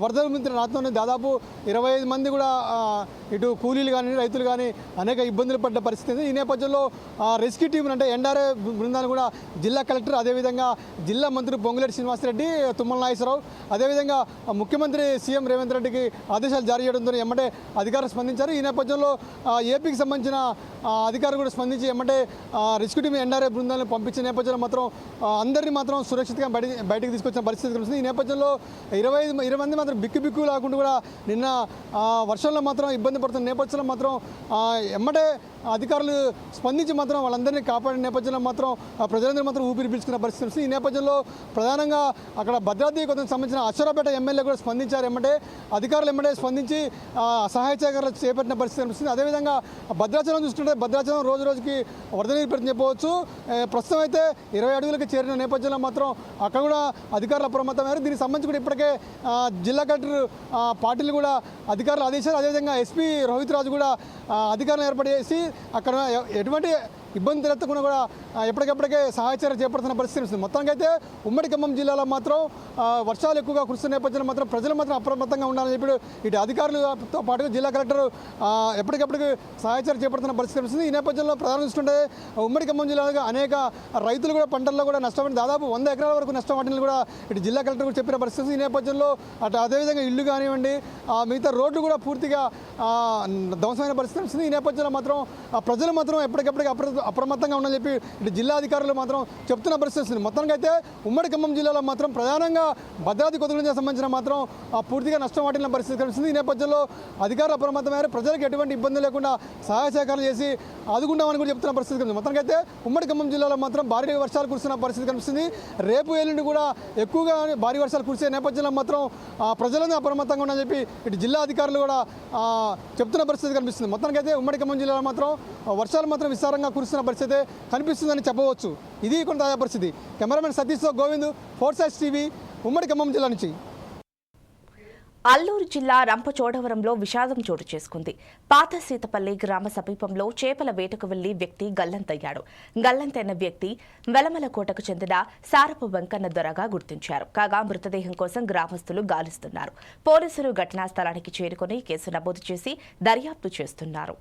వరద మిత్రుల రాత్రంలో దాదాపు 25 మంది కూడా ఇటు కూలీలు కానీ రైతులు కానీ అనేక ఇబ్బందులు పడ్డ పరిస్థితి. ఈ నేపథ్యంలో రెస్క్యూ టీం అంటే ఎన్డీఆర్ఏ బృందాన్ని కూడా జిల్లా కలెక్టర్, అదేవిధంగా జిల్లా మంత్రి పొంగులేటి శ్రీనివాసరెడ్డి, తుమ్మల నాగేశ్వరరావు, అదేవిధంగా ముఖ్యమంత్రి సీఎం రేవంత్ రెడ్డికి ఆదేశాలు జారీ చేయడంతో ఎమ్మటే అధికారులు స్పందించారు. ఈ నేపథ్యంలో ఏపీకి సంబంధించిన అధికారులు కూడా స్పందించి ఎమ్మటే రెస్క్యూ టీం ఎన్డీఆర్ఏ బృందాలను పంపించిన నేపథ్యంలో మాత్రం అందరినీ మాత్రం సురక్షితంగా బయటికి తీసుకొచ్చిన పరిస్థితి కలుస్తుంది. ఈ నేపథ్యంలో 20 మంది మాత్రం బిక్కు లేకుండా కూడా నిన్న వర్షంలో మాత్రం ఇబ్బంది పడుతున్న నేపథ్యంలో మాత్రం ఎమ్మటే అధికారులు స్పందించి మాత్రం వాళ్ళందరినీ కాపాడిన నేపథ్యంలో మాత్రం ప్రజలందరూ మాత్రం ఊపిరి పీల్చుకున్న పరిస్థితి వస్తుంది. ఈ నేపథ్యంలో ప్రధానంగా అక్కడ భద్రాద్రి కొత్తకు సంబంధించిన అశ్వారావుపేట ఎమ్మెల్యే కూడా స్పందించారు. అధికారులు స్పందించి సహాయ సహకారాలు చేపట్టిన పరిస్థితి కనిపిస్తుంది. అదేవిధంగా భద్రాచలం చూసుకుంటే భద్రాచలం రోజుకి వరద నీరు పెడుతుంది చెప్పవచ్చు. ప్రస్తుతం అయితే 20 అడుగులకు చేరిన నేపథ్యంలో మాత్రం అక్కడ కూడా అధికారులు అప్రమత్తమయ్యారు. దీనికి సంబంధించి కూడా ఇప్పటికే జిల్లా కలెక్టర్ పాటిల్ కూడా అధికారులు ఆదేశాలు, అదేవిధంగా ఎస్పీ రోహిత్ రాజు కూడా అధికారులను ఏర్పాటు చేసి అక్కడ ఎటువంటి ఇబ్బంది తలెత్తకుండా కూడా ఎప్పటికెప్పటికే సహాయ చర్య చేపడుతున్న పరిస్థితి వస్తుంది. మొత్తానికి అయితే ఉమ్మడి ఖమ్మం జిల్లాలో మాత్రం వర్షాలు ఎక్కువగా కురుస్తున్న నేపథ్యంలో మాత్రం ప్రజలు మాత్రం అప్రమత్తంగా ఉండాలని చెప్పి ఇటు అధికారులతో పాటుగా జిల్లా కలెక్టర్ ఎప్పటికప్పటికి సహాయ చర్య చేపడుతున్న పరిస్థితి వస్తుంది. ఈ నేపథ్యంలో ప్రధానంగా చూస్తుంటే ఉమ్మడి ఖమ్మం జిల్లాలో అనేక రైతులు కూడా పంటల్లో కూడా నష్టపడి దాదాపు 100 ఎకరాల వరకు నష్టం వాటిని కూడా ఇటు జిల్లా కలెక్టర్ కూడా చెప్పిన పరిస్థితి. ఈ నేపథ్యంలో అదేవిధంగా ఇల్లు కానివ్వండి, మిగతా రోడ్లు కూడా పూర్తిగా ధ్వంసమైన పరిస్థితి వస్తుంది. ఈ నేపథ్యంలో మాత్రం ప్రజలు మాత్రం ఎప్పటికప్పటికి అప్రమత్తంగా ఉందని చెప్పి ఇటు జిల్లా అధికారులు మాత్రం చెప్తున్న పరిస్థితి. మొత్తానికి అయితే ఉమ్మడి ఖమ్మం జిల్లాలో మాత్రం ప్రధానంగా భద్రాద్రి కొత్తగూడెం సంబంధించిన మాత్రం పూర్తిగా నష్టం వాటిల్లిన పరిస్థితి కనిపిస్తుంది. ఈ నేపథ్యంలో అధికారులు అప్రమత్తమయ్యారు. ప్రజలకు ఎటువంటి ఇబ్బంది లేకుండా సహాయ సహకారాలు చేసి ఆదుకుంటామని కూడా చెప్తున్న పరిస్థితి కనిపిస్తుంది. మొత్తానికి అయితే ఉమ్మడి ఖమ్మం జిల్లాలో మాత్రం భారీ వర్షాలు కురుస్తున్న పరిస్థితి కనిపిస్తుంది. రేపు ఎల్లుండి కూడా ఎక్కువగా భారీ వర్షాలు కురిసే నేపథ్యంలో మాత్రం ప్రజలను అప్రమత్తంగా ఉందని చెప్పి ఇటు జిల్లా అధికారులు కూడా చెప్తున్న పరిస్థితి కనిపిస్తుంది. మొత్తానికి అయితే ఉమ్మడి ఖమ్మం జిల్లాలో మాత్రం వర్షాలు మాత్రం విస్తారంగా కురుస్తున్న పరిస్థితి కనిపిస్తుందని చెప్పవచ్చు. ఇది కొంత తాజా పరిస్థితి. కెమెరామెన్ సతీష్తో గోవింద్, 4 Sides TV, ఉమ్మడి ఖమ్మం జిల్లా నుంచి. అల్లూరు జిల్లా రంపచోడవరంలో విషాదం చోటు చేసుకుంది. పాత సీతపల్లి గ్రామ సమీపంలో చేపల వేటకు వెళ్లి వ్యక్తి గల్లంతయ్యాడు. గల్లంతైన వ్యక్తి వెలమలకోటకు చెందిన సారపు వెంకన్న దొరగా గుర్తించారు. కాగా మృతదేహం కోసం గ్రామస్తులు గాలిస్తున్నారు. పోలీసులు ఘటనా స్థలానికి చేరుకుని కేసు నమోదు చేసి దర్యాప్తు చేస్తున్నారు.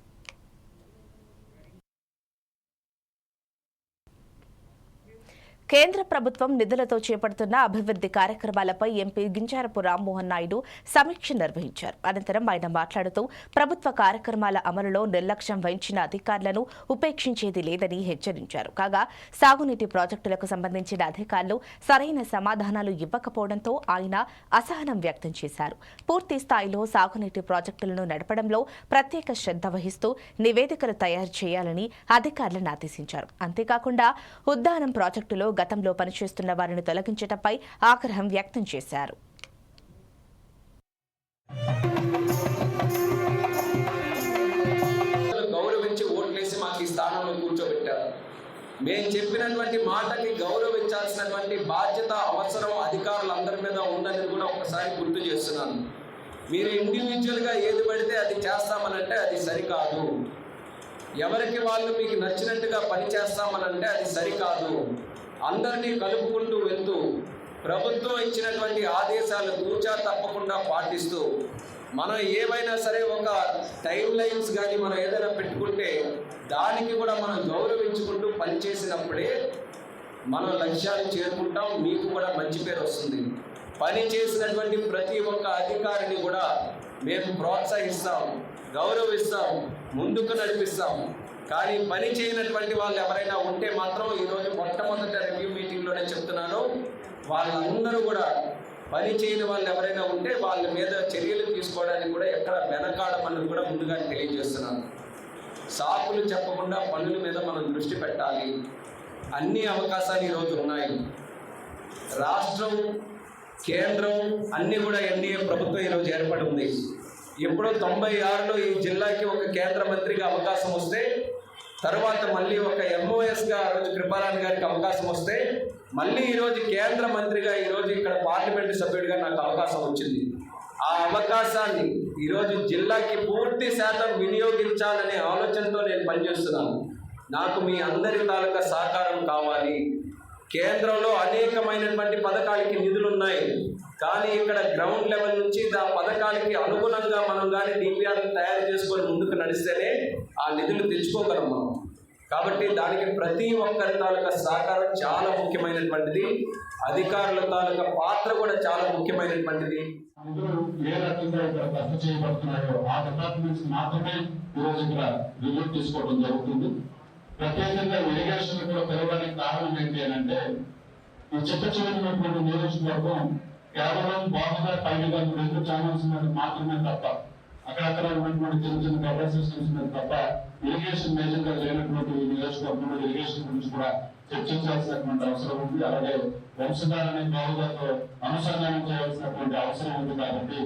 కేంద్ర ప్రభుత్వం నిధులతో చేపడుతున్న అభివృద్ధి కార్యక్రమాలపై ఎంపీ గింజారపు రామ్మోహన్ నాయుడు సమీక్ష నిర్వహించారు. అనంతరం ఆయన మాట్లాడుతూ ప్రభుత్వ కార్యక్రమాల అమలులో నిర్లక్ష్యం వహించిన అధికారులను ఉపేక్షించేది లేదని హెచ్చరించారు. కాగా సాగునీటి ప్రాజెక్టులకు సంబంధించిన అధికారులు సరైన సమాధానాలు ఇవ్వకపోవడంతో ఆయన అసహనం వ్యక్తం చేశారు. పూర్తి స్థాయిలో సాగునీటి ప్రాజెక్టులను నడపడంలో ప్రత్యేక శ్రద్ధ వహిస్తూ నివేదికలు తయారు చేయాలని అధికారులను ఆదేశించారు. అంతేకాకుండా ఉద్దానం ప్రాజెక్టులో గతంలో పనిచేస్తున్న వారిని తొలగించడంపై ఆగ్రహం వ్యక్తం చేశారు. గౌరవించి ఓట్లేసి మాకు ఈ స్థానంలో కూర్చోబెట్టారు. మేము చెప్పినటువంటి మాటకి గౌరవించాల్సినటువంటి బాధ్యత, అవసరం అధికారులందరి మీద ఉందని కూడా ఒకసారి గుర్తు చేస్తున్నాను. మీరు ఇండివిజువల్గా ఏది పడితే అది చేస్తామనంటే అది సరికాదు. ఎవరికి వాళ్ళు మీకు నచ్చినట్టుగా పని చేస్తామనంటే అది సరికాదు. అందరినీ కలుపుకుంటూ వెళ్తూ ప్రభుత్వం ఇచ్చినటువంటి ఆదేశాలు తూచా తప్పకుండా పాటిస్తూ మనం ఏవైనా సరే ఒక టైం లైన్స్ కానీ మనం ఏదైనా పెట్టుకుంటే దానికి కూడా మనం గౌరవించుకుంటూ పనిచేసినప్పుడే మనం లక్ష్యాలు చేరుకుంటాం. మీకు కూడా మంచి పేరు వస్తుంది. పని చేసినటువంటి ప్రతి ఒక్క అధికారిని కూడా మేము ప్రోత్సహిస్తాం, గౌరవిస్తాం, ముందుకు నడిపిస్తాం. కానీ పని చేయనటువంటి వాళ్ళు ఎవరైనా ఉంటే మాత్రం ఈరోజు మొట్టమొదటి రివ్యూ మీటింగ్లోనే చెప్తున్నాను, వాళ్ళందరూ కూడా పని చేయని వాళ్ళు ఎవరైనా ఉంటే వాళ్ళ మీద చర్యలు తీసుకోవడానికి కూడా ఎక్కడ వెనకాడమని కూడా ముందుగా తెలియజేస్తున్నాను. సాకులు చెప్పకుండా పనుల మీద మనం దృష్టి పెట్టాలి. అన్ని అవకాశాలు ఈరోజు ఉన్నాయి. రాష్ట్రం, కేంద్రం అన్నీ కూడా ఎన్డీఏ ప్రభుత్వం ఈరోజు ఏర్పడి ఉంది. ఎప్పుడో 96లో ఈ జిల్లాకి ఒక కేంద్ర మంత్రిగా అవకాశం వస్తే, తర్వాత మళ్ళీ ఒక MOSగా రోజు కృపారాణి గారికి అవకాశం వస్తే, మళ్ళీ ఈరోజు కేంద్ర మంత్రిగా ఈరోజు ఇక్కడ పార్లమెంటు సభ్యుడిగా నాకు అవకాశం వచ్చింది. ఆ అవకాశాన్ని ఈరోజు జిల్లాకి పూర్తి శాతం వినియోగించాలనే ఆలోచనతో నేను పనిచేస్తున్నాను. నాకు మీ అందరి తాలూకా సహకారం కావాలి. కేంద్రంలో అనేకమైనటువంటి పథకాలకి నిధులు ఉన్నాయి. కానీ ఇక్కడ గ్రౌండ్ లెవెల్ నుంచి ఆ పథకాలకి అనుగుణంగా మనం కానీ DPR తయారు చేసుకొని ముందుకు నడిస్తేనే ఆ నిధులు తెచ్చుకోగలం మనం. కాబట్టి దానికి ప్రతి ఒక్కరి తాలూకా సహకారం చాలా ముఖ్యమైనటువంటిది. అధికారుల తాలూకా పాత్ర కూడా చాలా ముఖ్యమైనటువంటిది. ఏ రకంగా ఇక్కడ ఖర్చు చేయబడుతున్నాయో ఆ డిపార్ట్మెంట్స్ మాత్రమే ఈరోజు ఇక్కడ రివ్యూ తీసుకోవడం జరుగుతుంది. ప్రత్యేకంగా ఇరిగేషన్ కూడా పెరగడానికి కారణం ఏంటి అని అంటే, ఈ చిట్ట చివరినటువంటి నియోజకవర్గం కేవలం బాగుగా పైగా 2 ఛానల్స్ మీద మాత్రమే తప్ప, అక్కడక్కడ ఉన్నటువంటి చిన్న చిన్న కవర్ సిస్టమ్స్ మీద తప్ప ఇరిగేషన్ మేజర్ గా లేనటువంటి ఈ నియోజకవర్గంలో ఇరిగేషన్ గురించి కూడా చర్చించాల్సినటువంటి అవసరం ఉంది. అలాగే వంశధారని బాగుగాతో అనుసంధానం చేయాల్సినటువంటి అవసరం ఉంది. కాబట్టి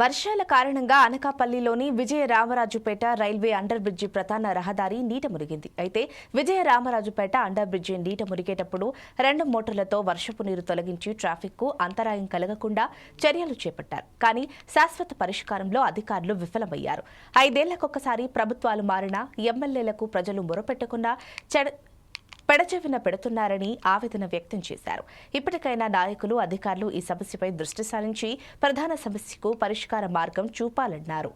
వర్షాల కారణంగా అనకాపల్లిలోని విజయరామరాజుపేట రైల్వే అండర్ బ్రిడ్జి ప్రధాన రహదారి నీట మునిగింది. అయితే విజయరామరాజుపేట అండర్ బ్రిడ్జి నీట మునిగేటప్పుడు 2 మోటార్లతో వర్షపు నీరు తొలగించి ట్రాఫిక్కు అంతరాయం కలగకుండా చర్యలు చేపట్టారు. కానీ శాశ్వత పరిష్కారంలో అధికారులు విఫలమయ్యారు. 5 ఏళ్లకొకసారి ప్రభుత్వాలు మారినా ఎమ్మెల్యేలకు ప్రజలు మొరపెట్టకుండా పెడచెవిన పెడుతున్నారని ఆవేదన వ్యక్తం చేశారు. ఇప్పటికైనా నాయకులు, అధికారులు ఈ సమస్యపై దృష్టి సారించి ప్రధాన సమస్యకు పరిష్కార మార్గం చూపాలన్నారు.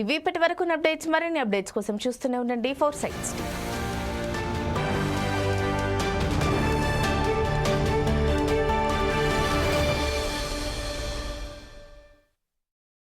ఇవి ఇప్పటి వరకు అప్డేట్స్. మరిన్ని అప్డేట్స్ కోసం చూస్తూనే ఉండండి 4 Sides.